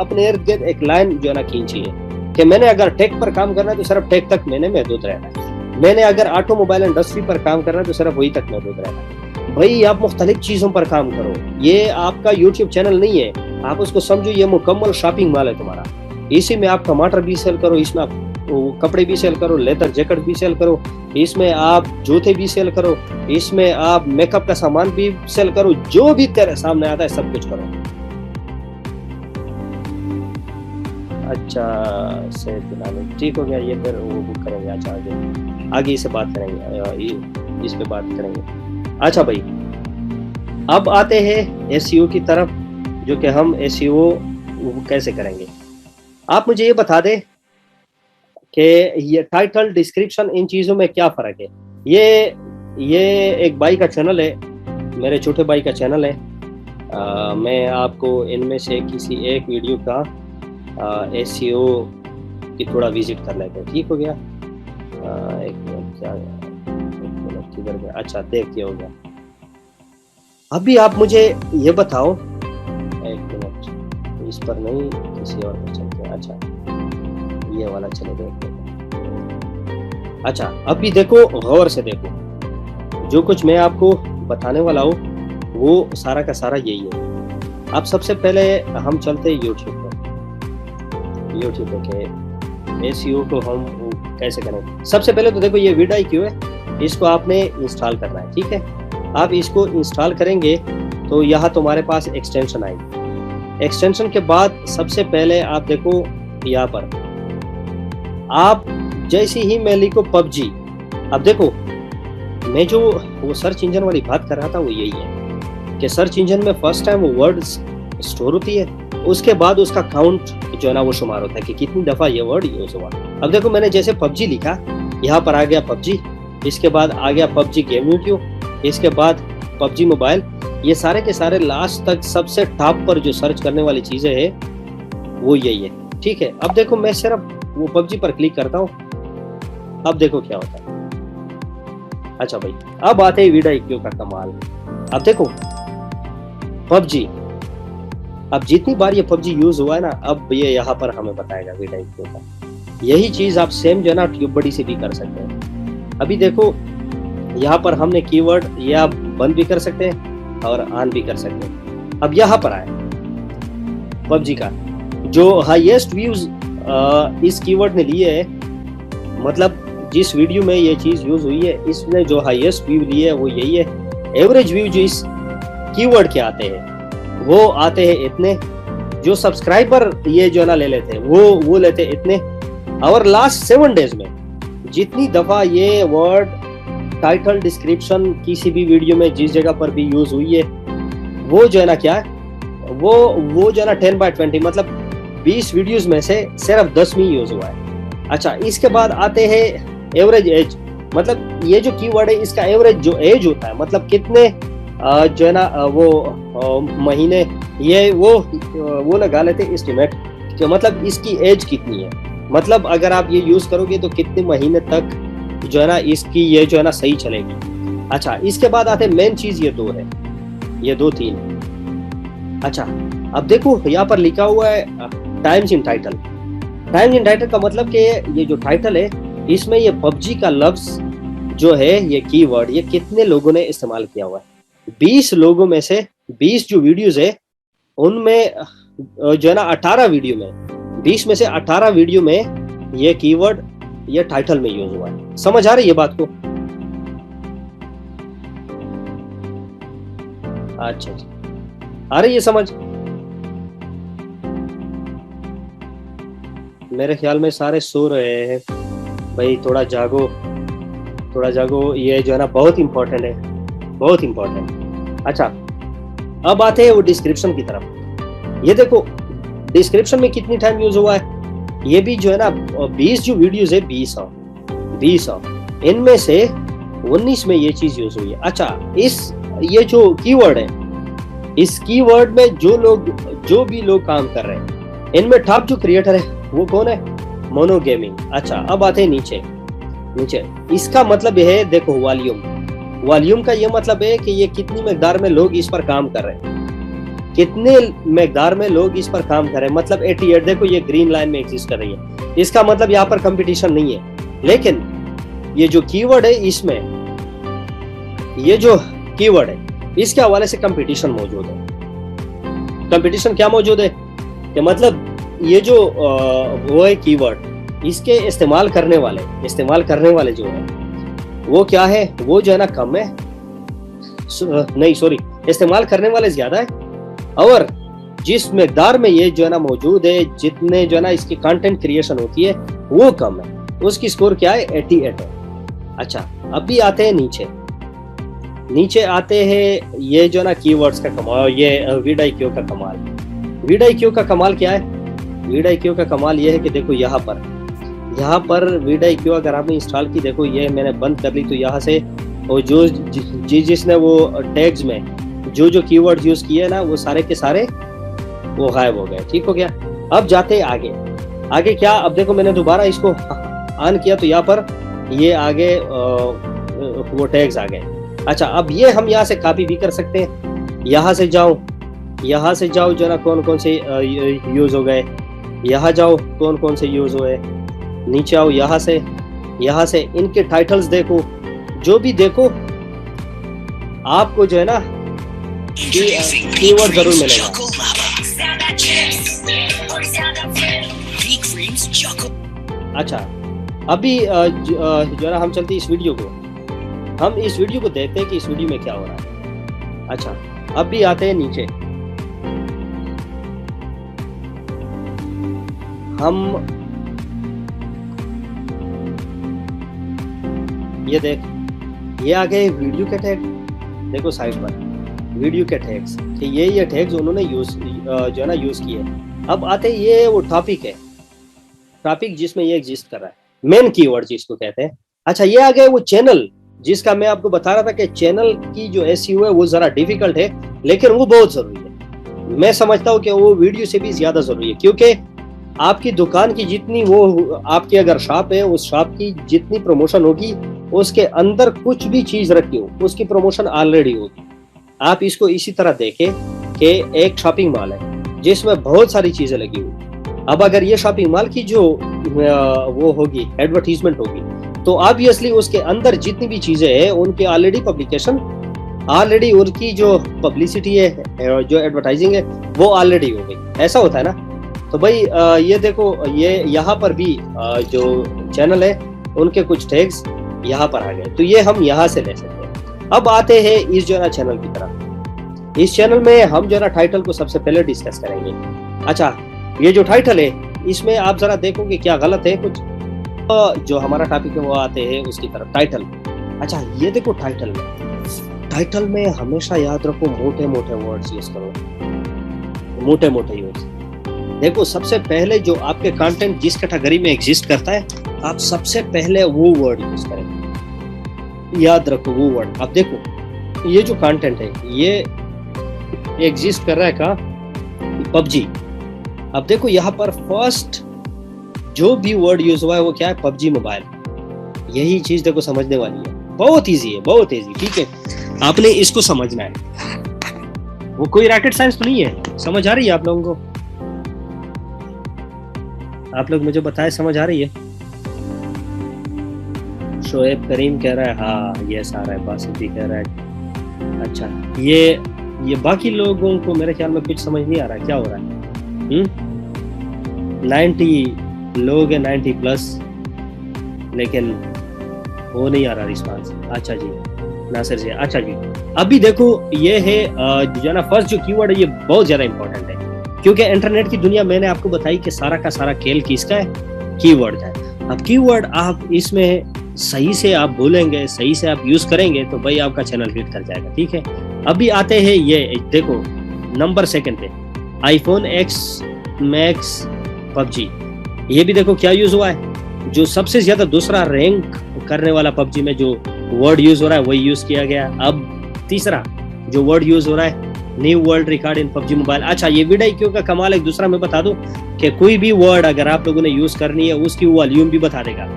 अपने इर्द गिर्द एक लाइन जो है ना खींची है कि मैंने अगर टेक पर काम करना है तो सिर्फ टेक तक मैंने महदूद रहना है, मैंने अगर ऑटोमोबाइल इंडस्ट्री पर काम करना है तो सिर्फ वही तक महदूद रहना है। भाई आप मुख्तलिफ चीजों पर काम करो, ये आपका यूट्यूब चैनल नहीं है, आप उसको समझो ये मुकम्मल शॉपिंग मॉल है तुम्हारा। इसी में आप टमाटर भी सेल करो, इसमें आप कपड़े भी सेल करो, लेदर जैकेट भी सेल करो, इसमें आप जूते भी सेल करो, इसमें आप मेकअप का सामान भी सेल करो, जो भी तेरे सामने आता है सब कुछ करो। अच्छा से ठीक हो गया, ये फिर वो बुक करेंगे। अच्छा आगे इसे बात करेंगे, इस पे बात करेंगे। अच्छा भाई, अब आते हैं एसईओ की तरफ, जो कि हम एसईओ कैसे करेंगे। आप मुझे ये बता दें कि ये टाइटल, डिस्क्रिप्शन, इन चीज़ों में क्या फ़र्क है। ये एक भाई का चैनल है, मेरे छोटे भाई का चैनल है। मैं आपको इनमें से किसी एक वीडियो का एसईओ की थोड़ा विजिट कर लेते हैं, ठीक हो गया। एक मिनट किधर गया, अच्छा देखिए हो गया। अभी आप मुझे ये बताओ, एक मिनट, इस पर नहीं किसी और पर चलते हैं। अच्छा ये वाला चले देखते हैं। अच्छा अभी देखो, गौर से देखो, जो कुछ मैं आपको बताने वाला हूँ वो सारा का सारा यही है। अब सबसे पहले हम चलते हैं यूट्यूब पे के एसईओ को हम कैसे करें। सबसे पहले तो देखो ये vidIQ है, इसको आपने इंस्टॉल करना है, ठीक है। आप इसको इंस्टॉल करेंगे तो यहाँ तुम्हारे पास एक्सटेंशन आएगी। एक्सटेंशन के बाद सबसे पहले आप देखो यहाँ पर, आप जैसे ही मैं लिखो PUBG, अब देखो मैं जो वो सर्च इंजन वाली बात कर रहा था वो यही है कि सर्च इंजन में फर्स्ट टाइम वो वर्ड स्टोर होती है, उसके बाद उसका काउंट जो है ना वो शुमार होता है कि कितनी दफा ये वर्ड यूज हुआ। अब देखो मैंने जैसे पबजी लिखा, यहाँ पर आ गया पबजी, इसके बाद आ गया पबजी गेम यूट्यूब, इसके बाद पबजी मोबाइल, ये सारे के सारे लास्ट तक सबसे टॉप पर जो सर्च करने वाली चीजें है वो यही है। ठीक है, अब देखो मैं सिर्फ वो पबजी पर क्लिक करता हूँ, अब देखो क्या होता है। अच्छा भाई, अब आते हैं vidIQ का कमाल। अब देखो पबजी, अब जितनी बार ये पबजी यूज हुआ है ना, अब ये यहाँ पर हमें बताएगा vidIQ का। यही चीज आप सेम जो है ना ट्यूबबडी से भी कर सकते हैं। अभी देखो यहाँ पर हमने कीवर्ड ये आप बंद भी कर सकते हैं और ऑन भी कर सकते हैं। अब यहाँ पर आए पबजी का जो हाईएस्ट व्यूज इस कीवर्ड ने लिए है, मतलब जिस वीडियो में ये चीज यूज हुई है इसने जो हाईएस्ट व्यू लिए है वो यही है। एवरेज व्यू जो इस कीवर्ड के आते हैं वो आते हैं इतने, जो सब्सक्राइबर ये जो ना ले लेते हैं वो लेते हैं इतने, और लास्ट 7 डेज में जितनी दफा ये वर्ड टाइटल डिस्क्रिप्शन किसी भी वीडियो में जिस जगह पर भी यूज हुई है वो जो है ना क्या है, वो जो है ना 10/20, मतलब 20 वीडियोस में से सिर्फ 10 में यूज हुआ है। अच्छा, इसके बाद आते हैं एवरेज एज, मतलब ये जो कीवर्ड है इसका एवरेज जो एज होता है, मतलब कितने जो है ना वो महीने ये वो लगा लेते हैं एस्टिमेट कि मतलब इसकी एज कितनी है, मतलब अगर आप ये यूज करोगे तो कितने महीने तक जो है ना इसकी ये जो है ना सही चलेगी। अच्छा, इसके बाद आते मेन चीज ये 2 है, ये 2-3। अच्छा, अब देखो यहाँ पर लिखा हुआ है times in title. Times in title का मतलब कि ये जो टाइटल है इसमें ये पबजी का लफ्ज जो है, ये कीवर्ड, ये कितने लोगों ने इस्तेमाल किया हुआ है। 20 लोगों में से 20 जो वीडियोस है उनमें जो है ना 18 वीडियो में, 20 में से 18 वीडियो में ये कीवर्ड ये टाइटल में यूज हुआ है। समझ आ रही है बात को? अच्छा, आ रही है समझ? मेरे ख्याल में सारे सो रहे हैं भाई, थोड़ा जागो, थोड़ा जागो, ये जो है ना बहुत इंपॉर्टेंट है, बहुत इंपॉर्टेंट। अच्छा, अब आते हैं वो डिस्क्रिप्शन की तरफ। ये देखो डिस्क्रिप्शन में कितनी टाइम यूज हुआ है, ये भी जो है ना 20 जो वीडियोस है 20 इनमें से 19 में ये चीज यूज हुई है। अच्छा, ये जो कीवर्ड है, इस कीवर्ड में जो भी लोग काम कर रहे हैं इनमें टॉप जो क्रिएटर है वो कौन है? Mono gaming. अच्छा, अब आते हैं नीचे। इसका मतलब यह है, देखो वॉल्यूम का ये मतलब है कि ये कितनी मकदार में लोग इस पर काम कर रहे हैं, कितने मकदार में लोग इस पर काम कर रहे हैं, मतलब 88। देखो ये ग्रीन लाइन में एग्जिस्ट कर रही है, इसका मतलब यहाँ पर कंपटीशन नहीं है। लेकिन ये जो कीवर्ड है इसमें, ये जो कीवर्ड है इसके हवाले से कंपटीशन मौजूद है। कंपटीशन क्या मौजूद है कि मतलब ये जो वो है कीवर्ड, इसके इस्तेमाल करने वाले जो है वो क्या है, वो जो है ना कम है, नहीं सॉरी, इस्तेमाल करने वाले ज्यादा है, और जिस मकदार में ये जो है ना मौजूद है, जितने जो है ना इसकी कंटेंट क्रिएशन होती है वो कम है, उसकी स्कोर क्या है? 88 है। अच्छा, अभी आते हैं नीचे आते हैं ये जो है ना कीवर्ड्स का कमाल, ये vidIQ का कमाल। vidIQ का कमाल क्या है? vidIQ का कमाल ये है कि देखो यहाँ पर vidIQ अगर आपने इंस्टॉल की, देखो ये मैंने बंद कर ली, तो यहाँ से और जिसने वो टैग्स में जो कीवर्ड यूज किए ना वो सारे के सारे वो गायब हो गए। ठीक हो गया। अब जाते आगे क्या, अब देखो मैंने दोबारा इसको ऑन किया तो यहाँ पर ये आगे वो टैग्स आ गए। अच्छा, अब ये हम यहाँ से कॉपी भी कर सकते हैं, यहाँ से जाओ जो ना कौन से यूज हो गए, यहाँ जाओ कौन से यूज हुए, नीचे आओ, यहाँ से इनके टाइटल्स देखो, जो भी देखो आपको जो है ना कीवर्ड जरूर मिलेगा। अच्छा, अभी जो है ना हम चलते इस वीडियो को देखते हैं कि इस वीडियो में क्या हो रहा है। अच्छा, अभी आते हैं नीचे, हम ये देख ये आ गए वीडियो के टैग, देखो साइड पर वीडियो के टैग्स, कि ये टैग्स उन्होंने यूज जो है ना यूज किए। अब आते ये वो टॉपिक है, टॉपिक जिसमें ये एग्जिस्ट कर रहा है, मेन कीवर्ड जिसको कहते हैं। अच्छा, ये आ गए वो चैनल, जिसका मैं आपको बता रहा था कि चैनल की जो एसईओ है वो जरा डिफिकल्ट है, लेकिन वो बहुत जरूरी है। मैं समझता हूँ कि वो वीडियो से भी ज्यादा जरूरी है, क्योंकि आपकी दुकान की जितनी वो आपकी अगर शॉप है, उस शॉप की जितनी प्रमोशन होगी, उसके अंदर कुछ भी चीज रखी हो उसकी प्रमोशन ऑलरेडी होगी। आप इसको इसी तरह देखें कि एक शॉपिंग मॉल है जिसमें बहुत सारी चीजें लगी हुई। अब अगर ये शॉपिंग मॉल की जो वो होगी एडवर्टीजमेंट होगी, तो ऑब्वियसली उसके अंदर जितनी भी चीजें हैं उनकी ऑलरेडी पब्लिकेशन, ऑलरेडी उनकी जो पब्लिसिटी है, जो एडवर्टाइजिंग है, वो ऑलरेडी हो गई। ऐसा होता है ना। तो भाई ये देखो, ये यहाँ पर भी जो चैनल है उनके कुछ टैग्स यहाँ पर आ गए, तो ये हम यहाँ से ले सकते हैं। अब आते हैं इस जो है ना चैनल की तरफ। इस चैनल में हम जो है ना टाइटल को सबसे पहले डिस्कस करेंगे। अच्छा, ये जो टाइटल है इसमें आप जरा देखोगे क्या गलत है कुछ, जो हमारा टॉपिक है वो आते हैं उसकी तरफ, टाइटल। अच्छा, ये देखो टाइटल में हमेशा याद रखो मोटे मोटे वर्ड्स यूज करो, मोटे मोटे यूज। देखो, सबसे पहले जो आपके कंटेंट जिस कैटेगरी में एग्जिस्ट करता है, आप सबसे पहले वो वर्ड यूज करें, याद रखो वो वर्ड। अब देखो, ये जो कंटेंट है ये एग्जिस्ट कर रहा है का पबजी। अब देखो यहाँ पर फर्स्ट जो भी वर्ड यूज हुआ है वो क्या है, पबजी मोबाइल। यही चीज देखो समझने वाली है, बहुत इजी है, बहुत इजी। ठीक है, आपने इसको समझना है, वो कोई रॉकेट साइंस तो नहीं है। समझ आ रही है आप लोगों को? आप लोग मुझे बताएं, समझ आ रही है? शोएब करीम कह रहा है हाँ ये सारा है, बासिती कह रहा है। अच्छा, ये बाकी लोगों को मेरे ख्याल में कुछ समझ नहीं आ रहा क्या हो रहा है। 90 लोग है, 90 प्लस, लेकिन वो नहीं आ रहा रिस्पांस। अच्छा जी, नासिर जी, अच्छा जी। अभी देखो, ये है जो ना फर्स्ट जो कीवर्ड है ये बहुत ज्यादा इंपॉर्टेंट है, क्योंकि इंटरनेट की दुनिया मैंने आपको बताई कि सारा का सारा खेल किसका है, कीवर्ड है। अब कीवर्ड आप इसमें सही से आप बोलेंगे, सही से आप यूज करेंगे तो भाई आपका चैनल हिट कर जाएगा। ठीक है, अभी आते हैं ये देखो नंबर सेकंड पे, आईफोन एक्स मैक्स पबजी। ये भी देखो क्या यूज हुआ है, जो सबसे ज्यादा दूसरा रैंक करने वाला पबजी में जो वर्ड यूज हो रहा है वही यूज किया गया। अब तीसरा जो वर्ड यूज हो रहा है, new world record in PUBG mobile. अच्छा, ये वीडियो क्यों का कमाल है, दूसरा मैं बता दूं कि कोई भी वर्ड अगर आप लोगों ने यूज करनी है उसकी वॉल्यूम भी बता देगा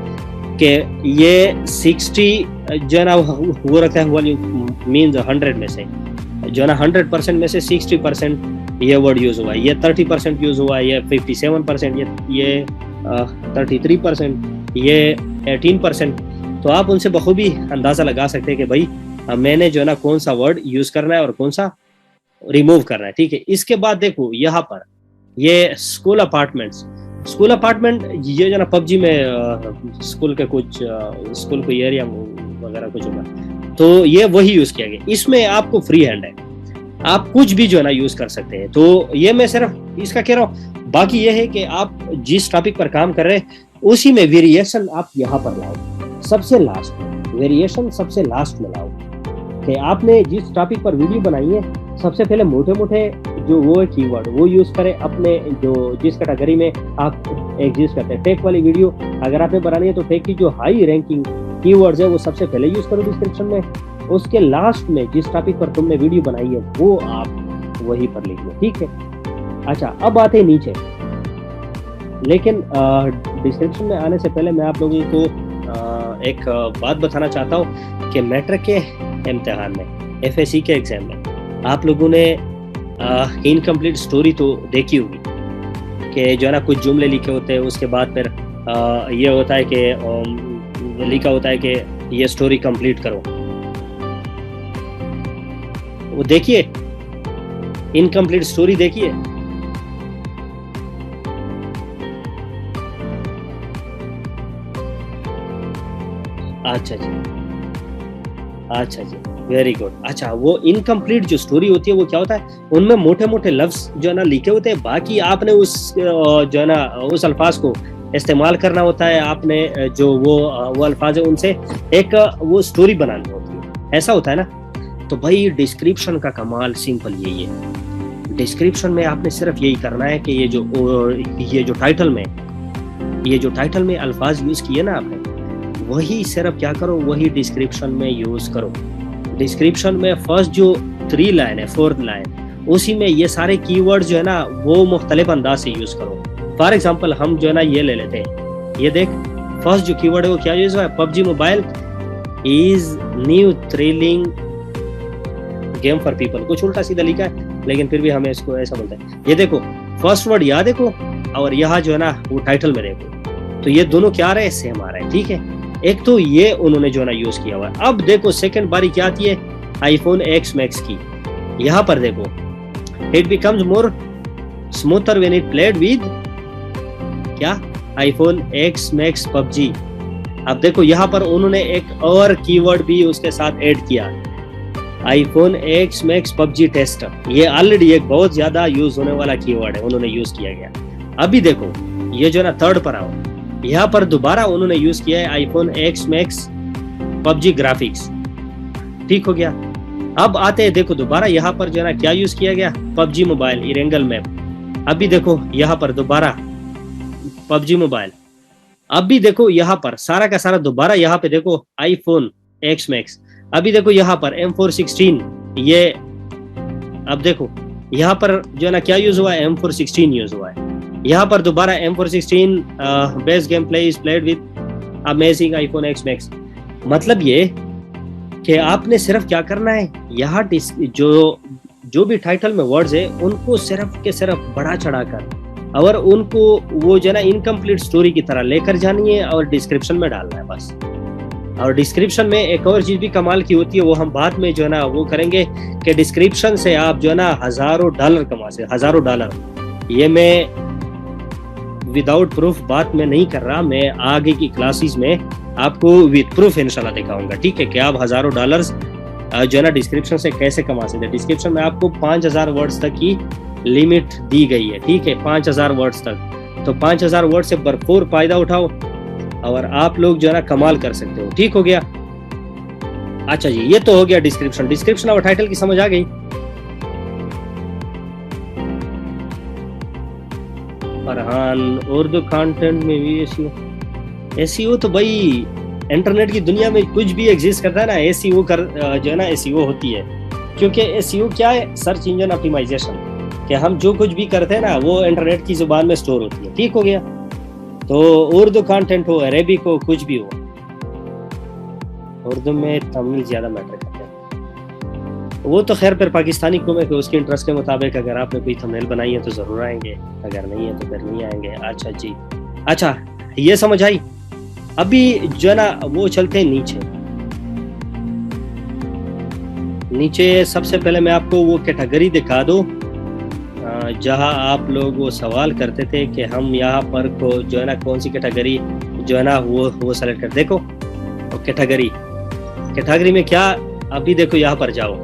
कि ये 60 जो है ना वो रखता है वॉल्यूम, मीन्स 100 में से जो है ना 100% में से 60% ये वर्ड यूज हुआ है, ये 30% यूज हुआ है, ये 57%, ये 33%, ये 18%। तो आप उनसे बखूबी अंदाजा लगा सकते हैं कि भाई मैंने जो है ना कौन सा वर्ड यूज करना है और कौन सा रिमूव करना है। ठीक है, इसके बाद देखो यहाँ पर ये स्कूल अपार्टमेंट, ये जो ना पबजी में स्कूल के कुछ स्कूल को एरिया वगैरह कुछ होगा, तो ये वही यूज किया गया। इसमें आपको फ्री हैंड है, आप कुछ भी जो है ना यूज कर सकते हैं। तो ये मैं सिर्फ इसका कह रहा हूँ, बाकी ये है कि आप जिस टॉपिक पर काम कर रहे हैं उसी में वेरिएशन आप यहाँ पर लाओ, सबसे लास्ट में वेरिएशन सबसे लास्ट में लाओ, कि आपने जिस टॉपिक पर वीडियो बनाई है सबसे पहले मोटे मोटे जो वो है कीवर्ड वो यूज करें अपने जो जिस कैटेगरी में आप एग्जिस्ट करते हैं। टेक वाली वीडियो अगर आपने बनानी है तो टेक की जो हाई रैंकिंग कीवर्ड्स है वो सबसे पहले यूज करो डिस्क्रिप्शन में, उसके लास्ट में जिस टॉपिक पर तुमने वीडियो बनाई है वो आप वहीं पर लिख लो। ठीक है, अच्छा अब आते हैं नीचे, लेकिन डिस्क्रिप्शन में आने से पहले मैं आप लोगों को एक बात बताना चाहता हूँ कि मैट्रिक के इम्तिहान में, एफएससी के एग्जाम में आप लोगों ने इनकम्प्लीट स्टोरी तो देखी होगी कि जो है ना कुछ जुमले लिखे होते हैं, उसके बाद फिर ये होता है कि लिखा होता है कि ये स्टोरी कंप्लीट करो। वो देखिए, इनकम्प्लीट स्टोरी देखिए। अच्छा जी, अच्छा जी, वेरी गुड। अच्छा, वो इनकम्प्लीट जो स्टोरी होती है वो क्या होता है, उनमें मोटे मोटे लफ्ज जो है ना लिखे होते हैं, बाकी आपने उस जो है ना उस अल्फाज को इस्तेमाल करना होता है। आपने जो वो अल्फाज है उनसे एक वो स्टोरी बनानी होती है। ऐसा होता है ना। तो भाई डिस्क्रिप्शन का कमाल सिंपल यही है। डिस्क्रिप्शन में आपने सिर्फ यही करना है कि ये जो टाइटल में अल्फाज यूज किए ना आपने, वही सिर्फ क्या करो, वही डिस्क्रिप्शन में यूज करो। डिस्क्रिप्शन में फर्स्ट जो 3 लाइन है, 4th लाइन, उसी में ये सारे कीवर्ड जो है ना वो मुख्तलिफ अंदाज से यूज करो। फॉर एग्जांपल हम जो है ना ये ले लेते हैं, ये देख फर्स्ट जो कीवर्ड है वो क्या यूज हुआ है, PUBG mobile is new thrilling game for people. कुछ उल्टा सीधा लिखा है लेकिन फिर भी हमें इसको ऐसा बोलते हैं। ये देखो फर्स्ट वर्ड यहाँ देखो और यहाँ जो है ना वो टाइटल में देखो, तो ये दोनों क्या आ रहे हैं, सेम आ रहे हैं, ठीक है। एक तो ये उन्होंने जो है ना यूज किया हुआ है। अब देखो सेकंड बारी क्या आती है, आईफोन एक्स मैक्स की। यहाँ पर देखो it becomes more smoother when it played with क्या, आईफोन एक्स मैक्स पबजी। अब देखो यहाँ पर उन्होंने एक और कीवर्ड भी उसके साथ ऐड किया, iPhone X Max PUBG tester. ये ऑलरेडी एक बहुत ज्यादा यूज होने वाला कीवर्ड है, उन्होंने यूज किया गया। अभी देखो ये जो ना थर्ड पर आओ, यहाँ पर दोबारा उन्होंने यूज किया है iPhone X Max PUBG graphics, ठीक हो गया। अब आते हैं देखो दोबारा यहाँ पर जो है ना क्या यूज किया गया, पबजी मोबाइल इरेंगल मैप। अभी देखो यहाँ पर दोबारा पबजी मोबाइल। अभी देखो यहाँ पर सारा का सारा दोबारा यहाँ पे देखो आईफोन एक्स मैक्स। अभी देखो यहाँ पर M416, ये अब देखो यहाँ पर जो है ना क्या यूज हुआ है, M416 यूज हुआ है। यहाँ पर दोबारा M416 best game play is played with amazing iPhone X max. मतलब ये कि आपने सिर्फ क्या करना है, यहाँ जो भी टाइटल में वर्ड्स है उनको सिर्फ के सिर्फ बढ़ा चढ़ाकर और उनको वो जो है ना इनकम्प्लीट स्टोरी की तरह लेकर जानी है और डिस्क्रिप्शन में डालना है बस। और डिस्क्रिप्शन में एक और चीज भी कमाल की होती है, वो हम बाद में जो है ना वो करेंगे कि डिस्क्रिप्शन से आप जो है ना $1000 कमा सकते, $1000। ये मैं विदाउट प्रूफ बात मैं नहीं कर रहा, मैं आगे की क्लासेस में आपको विद प्रूफ इंशाल्लाह दिखाऊंगा, ठीक है, कि आप $1000 जो है ना डिस्क्रिप्शन से कैसे कमा सकते हैं। डिस्क्रिप्शन में आपको 5000 वर्ड्स तक की लिमिट दी गई है, ठीक है, 5000 वर्ड्स तक। तो 5000 वर्ड से भरपूर फायदा उठाओ और आप लोग जो है ना कमाल कर सकते हो, ठीक हो गया। अच्छा जी, ये तो हो गया डिस्क्रिप्शन और टाइटल की समझ आ गई। फरहान उर्दू कंटेंट में भी एसईओ तो भाई इंटरनेट की दुनिया में कुछ भी एग्जिस्ट करता है ना, एसईओ जो है ना एसईओ होती है। क्योंकि एसईओ क्या है, सर्च इंजन ऑप्टिमाइजेशन, कि हम जो कुछ भी करते हैं ना वो इंटरनेट की जुबान में स्टोर होती है, ठीक हो गया। तो उर्दू कंटेंट हो, अरेबिक हो, कुछ भी हो, उर्दू में तमिल ज्यादा मैटर करते हैं। वो तो खैर फिर पाकिस्तानी को में उसके इंटरेस्ट के मुताबिक अगर आपने कोई थंबनेल बनाई है तो जरूर आएंगे, अगर नहीं है तो फिर नहीं आएंगे। अच्छा जी, अच्छा ये समझ आई। अभी जो है ना वो चलते हैं नीचे सबसे पहले मैं आपको वो कैटेगरी दिखा दूं जहां आप लोग वो सवाल करते थे कि हम यहाँ पर को जो है ना कौन सी कैटेगरी जो है ना वो सेलेक्ट कर। देखो कैटेगरी में क्या, अभी देखो यहाँ पर जाओ,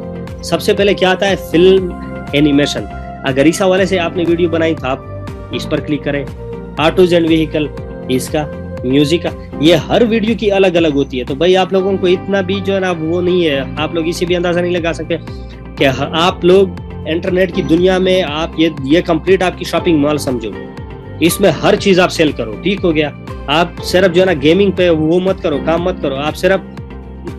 सबसे पहले क्या आता है, फिल्म एनिमेशन। अगर इस हवाले से आपने वीडियो बनाई तो आप इस पर क्लिक करें। ऑटोज एंड व्हीकल, इसका म्यूजिक का, ये हर वीडियो की अलग अलग होती है। तो भाई आप लोगों को इतना भी जो है ना वो नहीं है, आप लोग इसे भी अंदाजा नहीं लगा सकते कि आप लोग इंटरनेट की दुनिया में आप ये कंप्लीट आपकी शॉपिंग मॉल समझो, इसमें हर चीज आप सेल करो, ठीक हो गया। आप सिर्फ जो है ना गेमिंग पे वो मत करो, काम मत करो, आप सिर्फ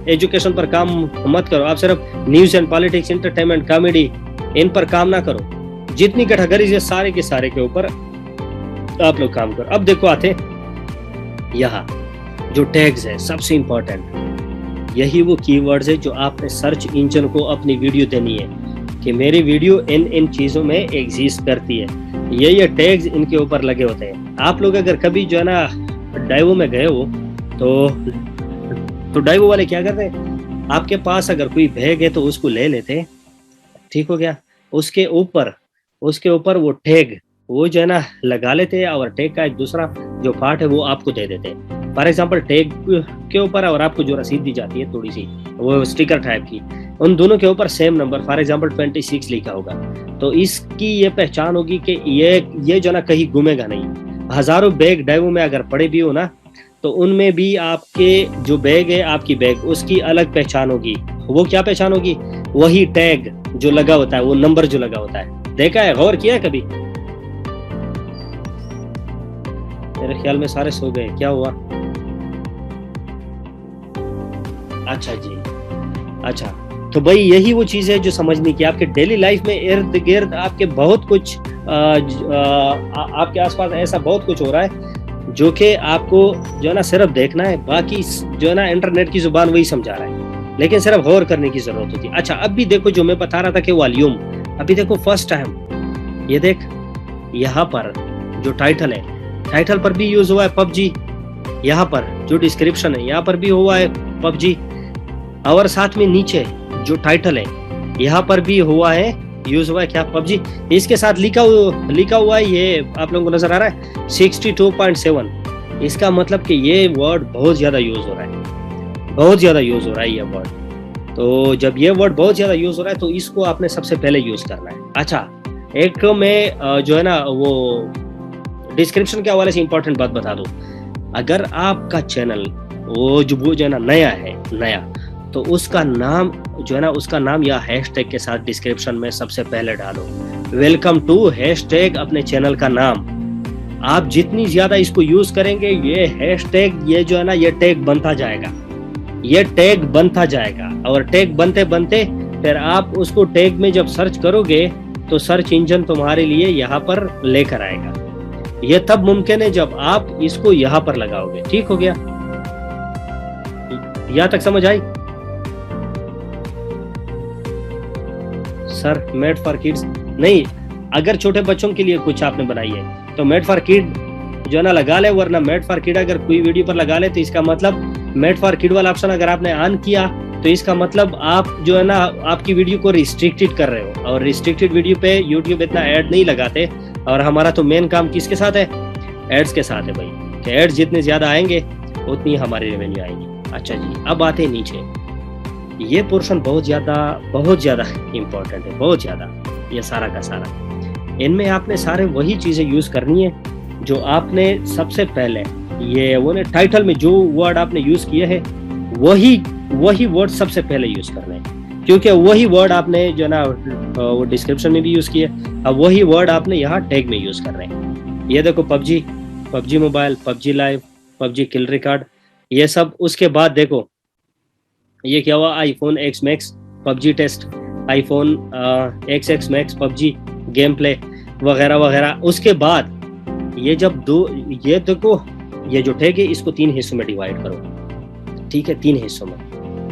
एजुकेशन पर काम मत करो, आप सिर्फ news and politics, entertainment, comedy, इन पर काम ना करो। जितनी कैटेगरीज है सारे के सारे के ऊपर आप लोग काम करो। अब देखो आते यहाँ जो टैग्स है, सबसे इंपॉर्टेंट यही वो कीवर्ड्स है जो आपने सर्च इंजन को अपनी वीडियो देनी है कि मेरी वीडियो इन चीजों में एग्जिस्ट करती है। ये टैग्स इनके ऊपर लगे होते हैं। आप लोग अगर कभी जो है ना डाइवो में गए हो तो डाइवो वाले क्या करते हैं, आपके पास अगर कोई बैग है तो उसको ले लेते, ठीक हो गया। उसके ऊपर वो टैग वो जो है ना लगा लेते हैं और टैग का एक दूसरा जो पार्ट है वो आपको दे देते हैं। फॉर एग्जांपल टैग के ऊपर और आपको जो रसीद दी जाती है थोड़ी सी वो स्टिकर टाइप की, उन दोनों के ऊपर सेम नंबर, फॉर एग्जांपल 26 लिखा होगा। तो इसकी ये पहचान होगी कि ये जो ना कहीं घूमेगा नहीं। हजारों बैग डाइवो में अगर पड़े भी हो ना तो उनमें भी आपके जो बैग है, आपकी बैग, उसकी अलग पहचान होगी। वो क्या पहचान होगी? वही टैग जो लगा होता है, वो नंबर जो लगा होता है। देखा है, गौर किया है कभी? मेरे ख्याल में सारे सो गए, क्या हुआ? अच्छा जी, अच्छा। तो भाई यही वो चीज है जो समझनी की आपके डेली लाइफ में इर्द गिर्द आपके बहुत कुछ आपके आसपास ऐसा बहुत कुछ हो रहा है जो कि आपको जो है ना सिर्फ देखना है, बाकी जो है ना इंटरनेट की जुबान वही समझा रहा है, लेकिन सिर्फ गौर करने की जरूरत होती है। अच्छा, अब भी देखो जो मैं बता रहा था कि वॉल्यूम, अभी देखो फर्स्ट टाइम ये देख, यहाँ पर जो टाइटल है, टाइटल पर भी यूज हुआ है पबजी, यहाँ पर जो डिस्क्रिप्शन है यहाँ पर भी हुआ है पबजी, और साथ में नीचे जो टाइटल है यहाँ पर भी हुआ है, यूज हुआ है क्या? पबजी। इसके साथ लिखा हुआ है, ये आप लोगों को नजर आ रहा है 62.7। इसका मतलब कि ये वर्ड बहुत ज्यादा यूज हो रहा है, बहुत ज्यादा यूज हो रहा है ये वर्ड। तो जब ये वर्ड बहुत ज्यादा यूज हो रहा है तो इसको आपने सबसे पहले यूज करना है। अच्छा, एक मैं जो है ना वो डिस्क्रिप्शन के हवाले से इंपॉर्टेंट बात बता दूं, अगर आपका चैनल वो जो है ना नया है, नया, तो उसका नाम जो है ना, उसका नाम या हैशटैग के साथ डिस्क्रिप्शन में सबसे पहले डालो, वेलकम टू हैशटैग अपने चैनल का नाम। आप जितनी ज्यादा इसको यूज करेंगे, ये हैशटैग ये जो है ना ये टैग बनता जाएगा, ये टैग बनता जाएगा, और टैग बनते बनते फिर आप उसको टैग में जब सर्च करोगे तो सर्च इंजन तुम्हारे लिए यहाँ पर लेकर आएगा। ये तब मुमकिन है जब आप इसको यहाँ पर लगाओगे। ठीक हो गया? यहाँ तक समझ आई? सर मेड फॉर किड्स नहीं, अगर छोटे बच्चों के लिए कुछ आपने बनाई है तो मेड फॉर किड जो है ना लगा ले, वरना मेड फॉर किड अगर कोई वीडियो पर लगा ले तो इसका मतलब मेड फॉर किड वाला ऑप्शन अगर आपने ऑन किया तो इसका मतलब आप जो है ना आपकी वीडियो को रिस्ट्रिक्टेड कर रहे हो, और रिस्ट्रिक्टेड वीडियो पे यूट्यूब इतना ऐड नहीं लगाते, और हमारा तो मेन काम किसके साथ है? एड्स के साथ है भाई, कि एड्स जितने ज्यादा आएंगे उतनी हमारी रेवेन्यू आएगी। अच्छा जी, अब आते हैं नीचे, ये पोर्शन बहुत ज्यादा इंपॉर्टेंट है, बहुत ज्यादा, ये सारा का सारा। इनमें आपने सारे वही चीजें यूज करनी है जो आपने सबसे पहले ये वो ने टाइटल में जो वर्ड आपने यूज किए हैं वही वर्ड सबसे पहले यूज करने हैं, क्योंकि वही वर्ड आपने जो ना वो डिस्क्रिप्शन में भी यूज किए, अब वही वर्ड आपने यहाँ टैग में यूज कर रहे हैं। ये देखो PUBG, PUBG mobile, PUBG live, PUBG kill record, ये सब। उसके बाद देखो ये क्या हुआ, iPhone X Max PUBG test, iPhone X Max PUBG game play वगैरह वगैरह। उसके बाद ये जब ये देखो ये जो टैग है इसको 3 हिस्सों में डिवाइड करो। ठीक है, 3 हिस्सों में।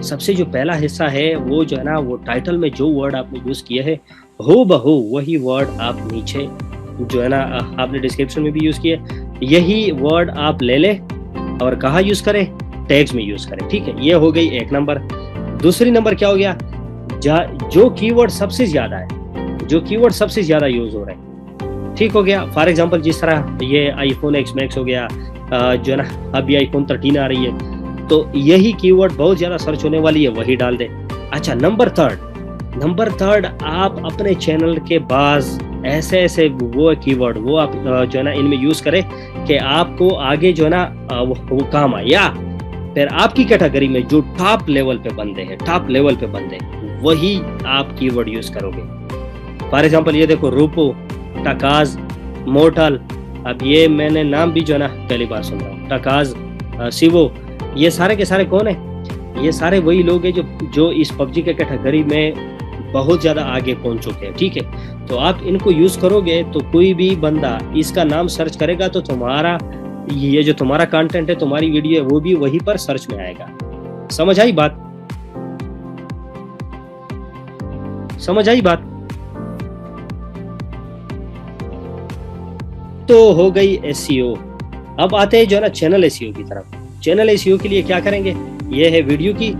सबसे जो पहला हिस्सा है वो जो है ना वो टाइटल में जो वर्ड आपने यूज किया है हो बहू वही वर्ड आप नीचे जो है ना आपने डिस्क्रिप्शन में भी यूज किया, यही वर्ड आप ले ले और कहाँ यूज करें? टैग्स में यूज करें। ठीक है, ये हो गई एक नंबर। दूसरी नंबर क्या हो गया? जो कीवर्ड सबसे ज्यादा है, जो कीवर्ड सबसे ज्यादा यूज हो रहे हैं। ठीक हो गया? फॉर एग्जांपल जिस तरह ये आईफोन एक्स मैक्स हो गया, जो है ना अभी आईफोन 13 आ रही है, तो यही कीवर्ड बहुत ज्यादा सर्च होने वाली है, वही डाल दे। अच्छा, नंबर थर्ड आप अपने चैनल के बाज ऐसे वो कीवर्ड वो आप जो है ना इनमें यूज करें कि आपको आगे जो है ना वो काम आए, या फिर आपकी कैटेगरी में जो टॉप लेवल पे बंदे हैं वही आप कीवर्ड यूज करोगे। फॉर एग्जांपल ये देखो रूपो, टकाज, मोर्टल, अब ये मैंने नाम भी जो है ना पहली बार सुन रहा हूँ, टकाज, सिवो, ये सारे के सारे कौन है? ये सारे वही लोग हैं जो इस पबजी के कैटेगरी में बहुत ज्यादा आगे पहुंच चुके हैं। ठीक है, तो आप इनको यूज करोगे तो कोई भी बंदा इसका नाम सर्च करेगा तो तुम्हारा ये जो तुम्हारा कंटेंट है, तुम्हारी वीडियो है, वो भी वहीं पर सर्च में आएगा। समझ आई बात? समझ आई बात? तो हो गई एसईओ। अब आते हैं जो है ना चैनल एसईओ की तरफ। चैनल एसईओ के लिए क्या करेंगे? ये है वीडियो की।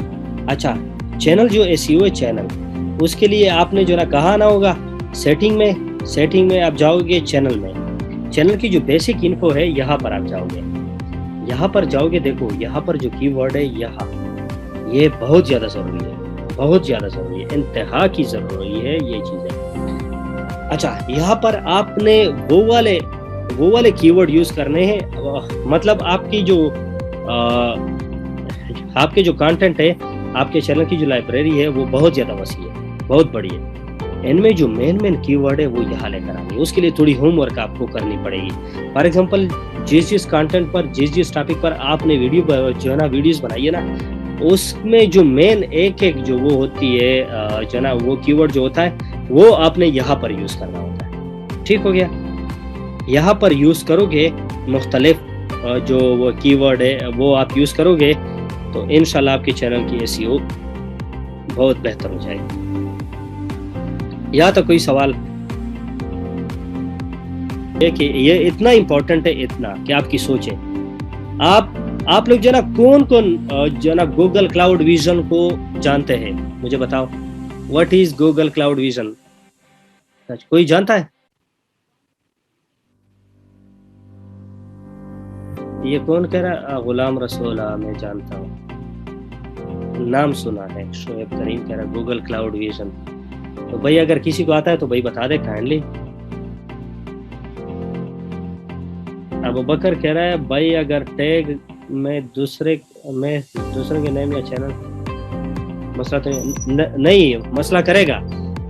अच्छा, चैनल जो एसईओ है चैनल, उसके लिए आपने जो ना कहाँ आना होगा? सेटिंग में आप जाओगे, चैनल में, चैनल की जो बेसिक इन्फो है यहाँ पर आप जाओगे। यहाँ पर जाओगे, देखो यहाँ पर जो कीवर्ड है यहाँ, ये बहुत ज्यादा जरूरी है, इंतहा की जरूरी है ये चीजें। अच्छा, यहाँ पर आपने वो वाले कीवर्ड यूज करने हैं, मतलब आपके जो कंटेंट है आपके चैनल की जो लाइब्रेरी है वो बहुत ज़्यादा वसी है, बहुत बड़ी है। इनमें जो मेन कीवर्ड है वो यहाँ लेकर आनी है। उसके लिए थोड़ी होमवर्क आपको करनी पड़ेगी। फॉर एग्जांपल जिस कंटेंट पर, जिस टॉपिक पर आपने वीडियोस बनाई है ना, उसमें जो मेन एक जो वो होती है जो ना वो कीवर्ड जो होता है वो आपने यहाँ पर यूज़ करना होता है। ठीक हो गया? यहाँ पर यूज़ करोगे मुख्तलिफ जो वो कीवर्ड है वो आप यूज़ करोगे तो इंशाल्लाह आपके चैनल की एसईओ बहुत बेहतर हो जाएगी। या तो कोई सवाल? देखिए ये इतना इम्पोर्टेंट है, इतना कि आपकी सोच है। आप लोग जो ना कौन जो ना गूगल क्लाउड विजन को जानते हैं? मुझे बताओ, what is Google cloud vision? कोई जानता है? ये कौन कह रहा? गुलाम रसूल, मैं जानता हूँ, नाम सुना है। शोएब करीम कह रहा गूगल क्लाउड विजन। तो भाई अगर किसी को आता है तो भाई बता दे काइंडली। अबू बकर कह रहा है भाई अगर टैग में दूसरे के नेम या चैनल, मसला तो नहीं, मसला करेगा।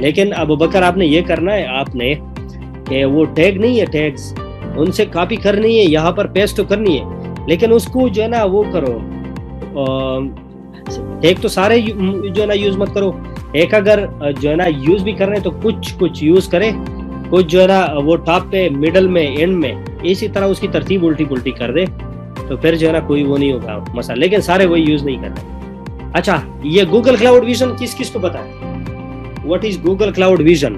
लेकिन अबू बकर आपने ये करना है, आपने कि वो टैग नहीं है, टैग्स उनसे कॉपी करनी है, यहाँ पर पेस्ट तो करनी है, लेकिन उसको जो है ना वो करो, टैग तो सारे जो है ना यूज मत करो। एक अगर जो है ना यूज भी कर रहे हैं तो कुछ यूज करें, कुछ जो है ना वो टॉप पे, मिडल में, एंड में, इसी तरह उसकी तरतीब उल्टी पुल्टी कर दे तो फिर जो है ना कोई वो नहीं होगा मसला। लेकिन सारे वही यूज नहीं कर रहे। अच्छा, ये गूगल क्लाउड विजन किस को पता है? What is Google cloud vision?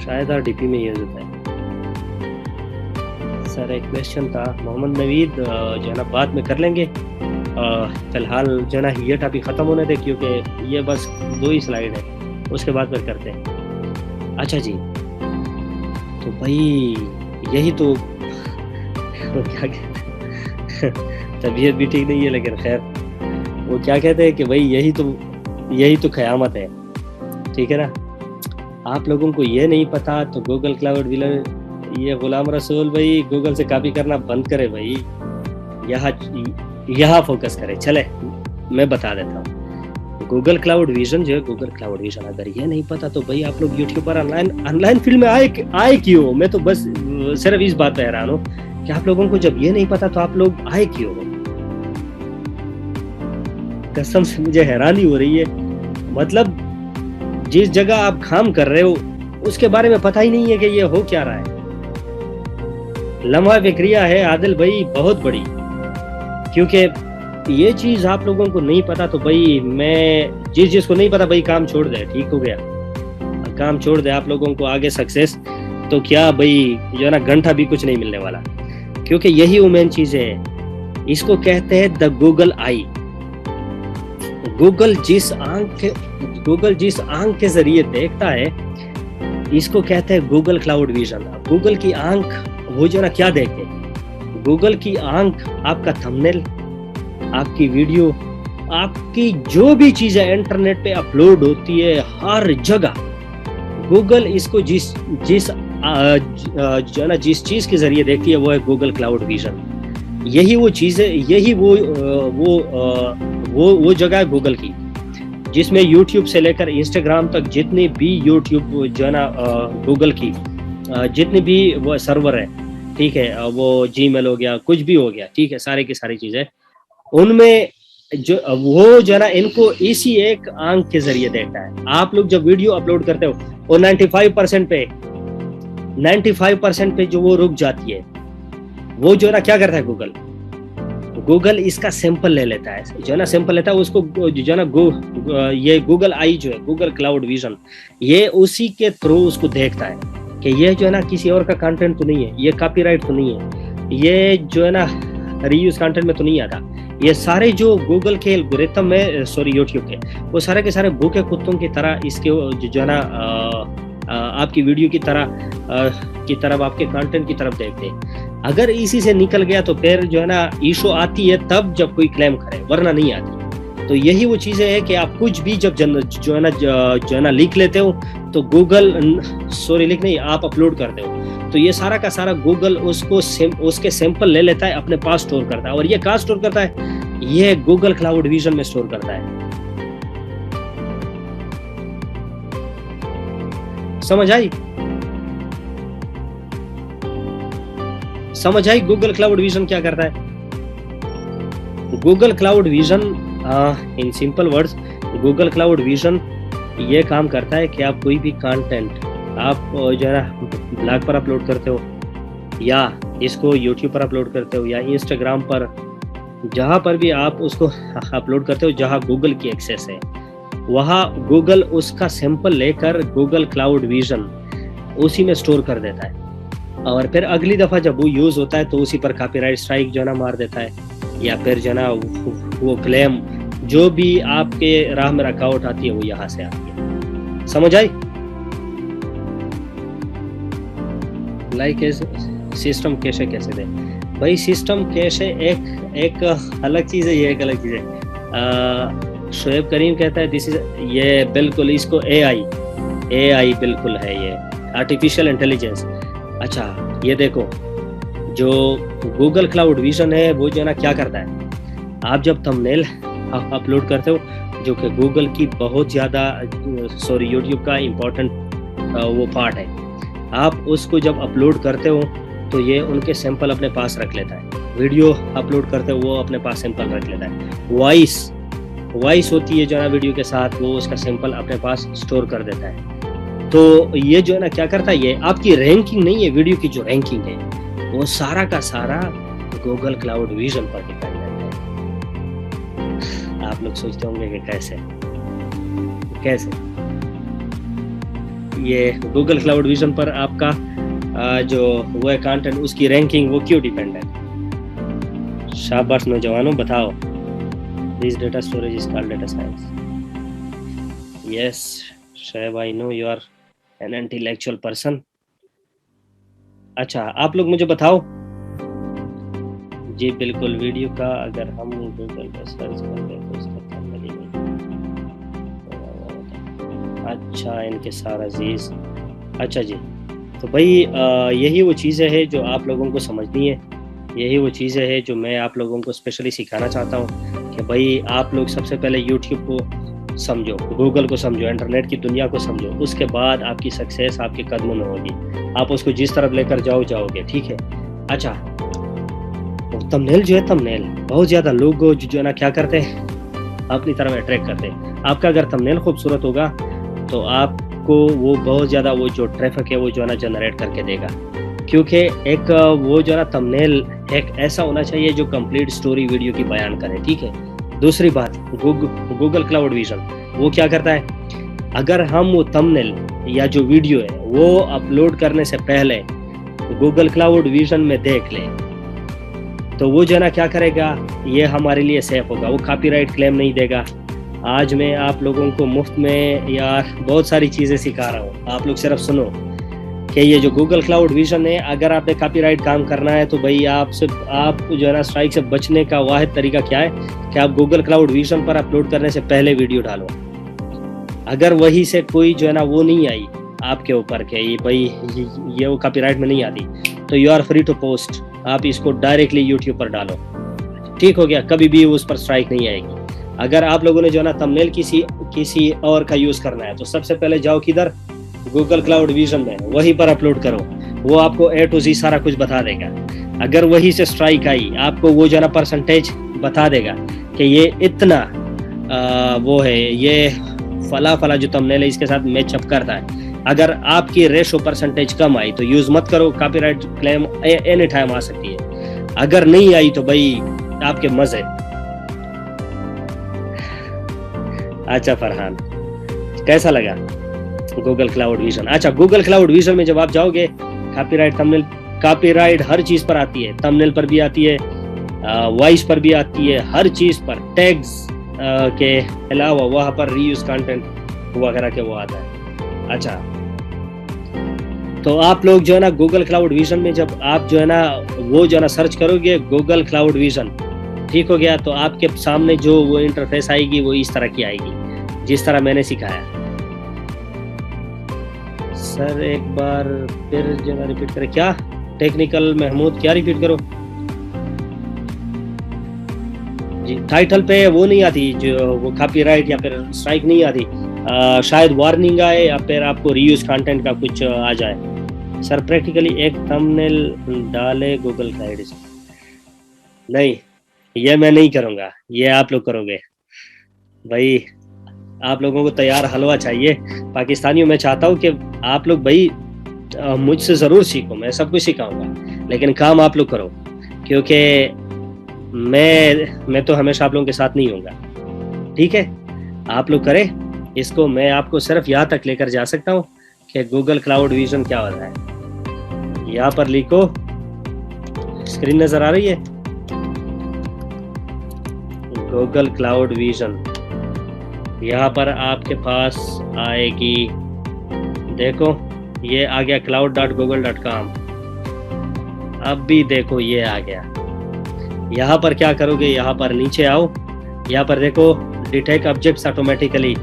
शायद RDP में यूज होता है। सर एक क्वेश्चन था, मोहम्मद नवीद जो है ना बाद में कर लेंगे, फिलहाल जो है ना ये टॉपिक खत्म होने दे, क्योंकि ये बस 2 ही स्लाइड है, उसके बाद फिर करते हैं। अच्छा जी, तो भाई यही तो क्या कहते हैं, तबीयत भी ठीक नहीं है, लेकिन खैर वो क्या कहते हैं कि भाई यही तो क़यामत है। ठीक है ना? आप लोगों को ये नहीं पता तो गूगल क्लाउड विजन, ये गुलाम रसूल भाई गूगल से कॉपी करना बंद करे भाई, यहाँ फोकस करे। चले मैं बता देता हूँ गूगल क्लाउड विजन जो है, गूगल क्लाउड विजन अगर ये नहीं पता तो भाई आप लोग यूट्यूब पर ऑनलाइन फील्ड में आए क्यों? मैं तो बस सिर्फ इस बात पे हैरान हूँ कि आप लोगों को जब ये नहीं पता तो आप लोग आए क्यों? कसम से मुझे हैरानी हो रही है। मतलब जिस जगह आप काम कर रहे हो उसके बारे में पता ही नहीं है कि ये हो क्या रहा है। लम्हा फिक्रिया है आदिल भाई बहुत बड़ी, क्योंकि ये चीज आप लोगों को नहीं पता तो भाई मैं जिसको नहीं पता भाई काम छोड़ दे। ठीक हो गया? काम छोड़ दे। आप लोगों को आगे सक्सेस तो क्या भाई जो है ना घंटा भी कुछ नहीं मिलने वाला, क्योंकि यही वो मेन चीज है। इसको कहते हैं द गूगल आई। गूगल जिस आंख के जरिए देखता है इसको कहते हैं गूगल क्लाउड विजन। गूगल की आंख वो जो ना क्या देखे? गूगल की आंख आपका थंबनेल, आपकी वीडियो, आपकी जो भी चीजें इंटरनेट पे अपलोड होती है हर जगह, गूगल इसको जिस चीज के जरिए देखती है वो है गूगल क्लाउड विजन। यही वो चीज है, यही वो जगह है गूगल की, जिसमें यूट्यूब से लेकर इंस्टाग्राम तक जितने भी यूट्यूब जो है ना गूगल की जितने भी वो सर्वर है, ठीक है, वो जीमेल हो गया, कुछ भी हो गया, ठीक है, सारी की सारी चीजें उनमें जो वो जो है ना इनको इसी एक आंख के जरिए देखता है। आप लोग जब वीडियो अपलोड करते हो और 95% पे जो वो रुक जाती है, वो जो है ना क्या करता है गूगल इसका सैंपल ले लेता है, जो है ना सैंपल लेता है उसको जो है ना ये गूगल आई जो है, गूगल क्लाउड विजन, ये उसी के थ्रू उसको देखता है कि ये जो है ना किसी और का कंटेंट तो नहीं है, ये कॉपीराइट तो नहीं है, ये जो है ना रीयूज कंटेंट में तो नहीं आता। ये सारे जो गूगल के एल्गोरिथम में, सॉरी यूट्यूब के, वो सारे के सारे भूखे कुत्तों की तरह इसके जो है ना आपकी वीडियो की तरफ आपके कंटेंट की तरफ देखते हैं। अगर इसी से निकल गया तो फिर जो है ना इशू आती है तब जब कोई क्लेम करे, वरना नहीं आती। तो यही वो चीजें है कि आप कुछ भी जब जो है ना लिख लेते हो तो गूगल, सॉरी लिख नहीं, आप अपलोड करते हो तो ये सारा का सारा गूगल उसके सैंपल ले लेता है, अपने पास स्टोर करता है। और ये कहाँ स्टोर करता है? ये गूगल क्लाउड विजन में स्टोर करता है। समझ आई? समझ आई गूगल क्लाउड विजन क्या करता है? Google cloud vision in simple words, Google cloud vision ये काम करता है कि आप कोई भी कंटेंट आप जो है ना ब्लॉग पर अपलोड करते हो, या इसको यूट्यूब पर अपलोड करते हो, या इंस्टाग्राम पर, जहाँ पर भी आप उसको अपलोड करते हो जहाँ गूगल की एक्सेस है, वहाँ गूगल उसका सैंपल लेकर गूगल क्लाउड विजन उसी में स्टोर कर देता है, और फिर अगली दफ़ा जब वो यूज़ होता है तो उसी पर कॉपीराइट स्ट्राइक जो है ना मार देता है, या फिर जो है ना वो क्लेम जो भी आपके राह में रकावट आती है वो यहाँ से आती है। समझ आई? लाइक सिस्टम कैशे कैसे दे भाई? सिस्टम कैशे एक अलग चीज़ है, ये एक अलग चीज़ है। शोएब करीम कहता है दिस इज, ये बिल्कुल इसको एआई बिल्कुल है, ये आर्टिफिशियल इंटेलिजेंस। अच्छा ये देखो, जो गूगल क्लाउड विजन है वो जो है ना क्या करता है, आप जब थंबनेल अपलोड करते हो, जो कि गूगल की बहुत ज़्यादा यूट्यूब का इम्पोर्टेंट वो पार्ट है, आप उसको जब अपलोड करते हो तो ये उनके सैंपल अपने पास रख लेता है। वीडियो अपलोड करते हो वो अपने पास सैंपल रख लेता है। वॉइस होती है जो है ना वीडियो के साथ, वो उसका सैंपल अपने पास स्टोर कर देता है। तो ये जो है ना क्या करता है, ये आपकी रैंकिंग नहीं है, वीडियो की जो रैंकिंग है वो सारा का सारा गूगल क्लाउड विजन पर डिपेंडेंट है। आप लोग सोचते होंगे कि कैसे ये गूगल क्लाउड विजन पर आपका जो वो है कंटेंट, उसकी रैंकिंग वो क्यों डिपेंड है? शाबाश नौजवानों, बताओ। This data storage is called data science. Yes Shoaib, I know you are an intellectual person. अच्छा आप लोग मुझे बताओ। जी बिल्कुल, वीडियो का अगर हम गूगल पर सर्च करें तो उसका थंबनेल ही नहीं। अच्छा इनके सारा अजीज, अच्छा जी, तो भाई यही वो चीज़ें हैं जो आप लोगों को समझनी है, यही वो चीज़ें हैं जो मैं आप लोगों को स्पेशली सिखाना चाहता हूँ कि भाई आप लोग सबसे पहले यूट्यूब को समझो, गूगल को समझो, इंटरनेट की दुनिया को समझो, उसके बाद आपकी सक्सेस आपके कदमों में होगी। आप उसको जिस तरफ लेकर जाओगे, ठीक है। अच्छा थंबनेल जो है, थंबनेल बहुत ज़्यादा लोग जो है ना क्या करते हैं, अपनी तरफ अट्रैक्ट करते हैं। आपका अगर थंबनेल खूबसूरत होगा तो आपको वो बहुत ज़्यादा वो जो ट्रैफिक है वो जो है ना जनरेट करके देगा, क्योंकि एक वो जो है ना थंबनेल एक ऐसा होना चाहिए जो कंप्लीट स्टोरी वीडियो की बयान करे, ठीक है। दूसरी बात, गूगल क्लाउड विजन वो क्या करता है, अगर हम वो थंबनेल या जो वीडियो है वो अपलोड करने से पहले गूगल क्लाउड विजन में देख लें तो वो जो है ना क्या करेगा, ये हमारे लिए सेफ होगा, वो कॉपीराइट क्लेम नहीं देगा। आज मैं आप लोगों को मुफ्त में यार बहुत सारी चीज़ें सिखा रहा हूँ, आप लोग सिर्फ सुनो कि ये जो गूगल क्लाउड विजन है, अगर आपने कॉपीराइट काम करना है तो भाई आप जो है ना स्ट्राइक से बचने का वाहिद तरीका क्या है कि आप गूगल क्लाउड विजन पर अपलोड करने से पहले वीडियो डालो। अगर वही से कोई जो है ना वो नहीं आई आपके ऊपर के ये भाई ये वो कॉपीराइट में नहीं आती, तो you are free to post, आप इसको डायरेक्टली यूट्यूब पर डालो, ठीक हो गया, कभी भी उस पर स्ट्राइक नहीं आएगी। अगर आप लोगों ने जो है ना थंबनेल किसी और का यूज़ करना है तो सबसे पहले जाओ किधर, गूगल क्लाउड विजन में, वहीं पर अपलोड करो, वो आपको A to Z सारा कुछ बता देगा। अगर वहीं से स्ट्राइक आई, आपको वो जो है ना परसेंटेज बता देगा कि ये इतना वो है, ये फला जो थंबनेल है इसके साथ मैचअप करता है। अगर आपकी रेशो परसेंटेज कम आई तो यूज़ मत करो, कॉपीराइट क्लेम एनी टाइम आ सकती है। अगर नहीं आई तो भाई आपके मजे। अच्छा फरहान, कैसा लगा गूगल क्लाउड विजन? अच्छा गूगल क्लाउड विजन में जब आप जाओगे, कॉपीराइट थंबनेल, कॉपीराइट हर चीज़ पर आती है, थंबनेल पर भी आती है, वॉइस पर भी आती है, हर चीज़ पर टैग्स के अलावा वहाँ पर रीयूज कंटेंट वगैरह के वो आता है। अच्छा तो आप लोग जो है ना गूगल क्लाउड विजन में जब आप जो है ना वो जो है ना सर्च करोगे गूगल क्लाउड विजन, ठीक हो गया, तो आपके सामने जो वो इंटरफेस आएगी वो इस तरह की आएगी जिस तरह मैंने सिखाया। सर एक बार फिर जो है रिपीट करें क्या? टेक्निकल महमूद क्या रिपीट करो? जी, टाइटल पे वो नहीं आती, जो वो कॉपीराइट या फिर स्ट्राइक नहीं आती। शायद वार्निंग आए या फिर आपको रीयूज कंटेंट का कुछ आ जाए। सर प्रैक्टिकली एक थंबनेल डाले गूगल का आईडी से। नहीं, ये मैं नहीं करूँगा, ये आप लोग करोगे। भाई आप लोगों को तैयार हलवा चाहिए। पाकिस्तानियों में चाहता हूँ कि आप लोग भाई मुझसे ज़रूर सीखो, मैं सब कुछ सिखाऊंगा, लेकिन काम आप लोग करो, क्योंकि मैं तो हमेशा आप लोगों के साथ नहीं होऊंगा। ठीक है, आप लोग करें इसको, मैं आपको सिर्फ यहाँ तक लेकर जा सकता हूँ कि गूगल क्लाउड विजन क्या होता है। यहाँ पर लिखो, स्क्रीन नजर आ रही है, गूगल क्लाउड विजन। यहाँ पर आपके पास आएगी, देखो ये आ गया cloud.google.com। अब भी देखो ये आ गया। यहाँ पर क्या करोगे, यहाँ पर नीचे आओ, यहाँ पर देखो detect objects automatically,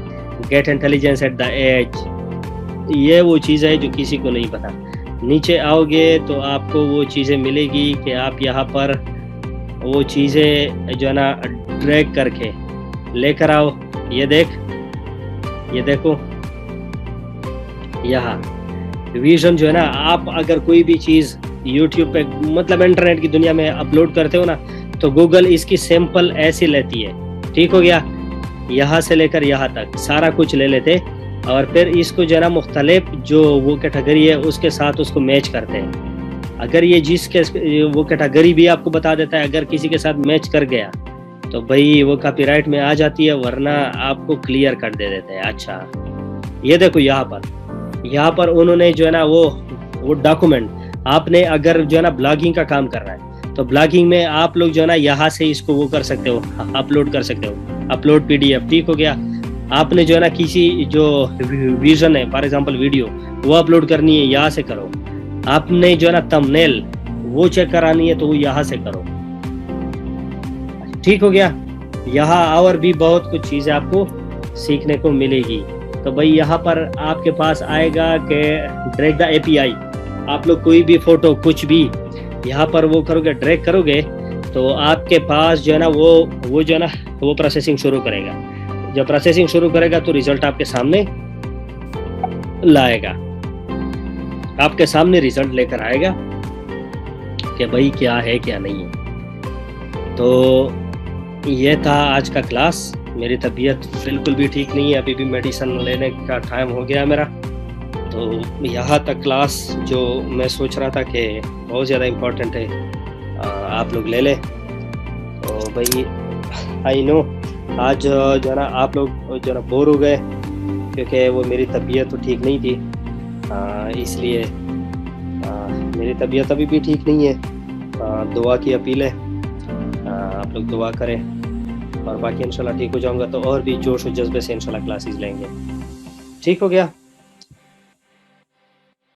get intelligence at the edge. ये वो चीज़ है जो किसी को नहीं पता। नीचे आओगे तो आपको वो चीज़ें मिलेगी कि आप यहाँ पर वो चीज़ें जो है ना ड्रैग करके लेकर आओ। ये देखो यहाँ विजन जो है ना, आप अगर कोई भी चीज़ यूट्यूब पे मतलब इंटरनेट की दुनिया में अपलोड करते हो ना, तो गूगल इसकी सैंपल ऐसी लेती है। ठीक हो गया, यहाँ से लेकर यहाँ तक सारा कुछ ले लेते और फिर इसको जो है ना मुख्तलिफ जो वो कैटेगरी है उसके साथ उसको मैच करते हैं। अगर ये वो कैटेगरी भी आपको बता देता है, अगर किसी के साथ मैच कर गया तो भाई वो कॉपीराइट में आ जाती है, वरना आपको क्लियर कर दे देते हैं। अच्छा ये देखो यहाँ पर उन्होंने जो है ना वो डॉक्यूमेंट, आपने अगर जो है ना ब्लॉगिंग का काम कर रहा है तो ब्लॉगिंग में आप लोग जो है ना यहाँ से इसको वो कर सकते हो, अपलोड कर सकते हो, अपलोड PDF। ठीक हो गया, आपने जो है ना किसी जो विजन है फॉर एग्जांपल वीडियो वो अपलोड करनी है, यहाँ से करो। आपने जो है ना थंबनेल वो चेक करानी है तो वो यहाँ से करो। ठीक हो गया, यहाँ और भी बहुत कुछ चीज़ें आपको सीखने को मिलेगी। तो भाई यहाँ पर आपके पास आएगा कि ड्रैग द API। आप लोग कोई भी फोटो कुछ भी यहाँ पर वो करोगे, ड्रैग करोगे तो आपके पास जो है ना वो जो है ना वो प्रोसेसिंग शुरू करेगा। जब प्रोसेसिंग शुरू करेगा तो रिजल्ट आपके सामने लाएगा, आपके सामने रिजल्ट लेकर आएगा कि भाई क्या है क्या नहीं है। तो ये था आज का क्लास। मेरी तबीयत बिल्कुल भी ठीक नहीं है, अभी भी मेडिसिन लेने का टाइम हो गया मेरा। तो यहाँ तक क्लास जो मैं सोच रहा था कि बहुत ज़्यादा इम्पोर्टेंट है, आप लोग ले लें। तो भाई आई नो आज जो है ना आप लोग जो है ना बोर हो गए, क्योंकि वो मेरी तबीयत तो ठीक नहीं थी, इसलिए मेरी तबीयत अभी भी ठीक नहीं है। दुआ की अपील है, आप लोग दुआ करें और बाकी इंशाल्लाह ठीक हो जाऊंगा तो और भी जोश और जज्बे से इंशाल्लाह क्लासेस लेंगे। ठीक हो गया।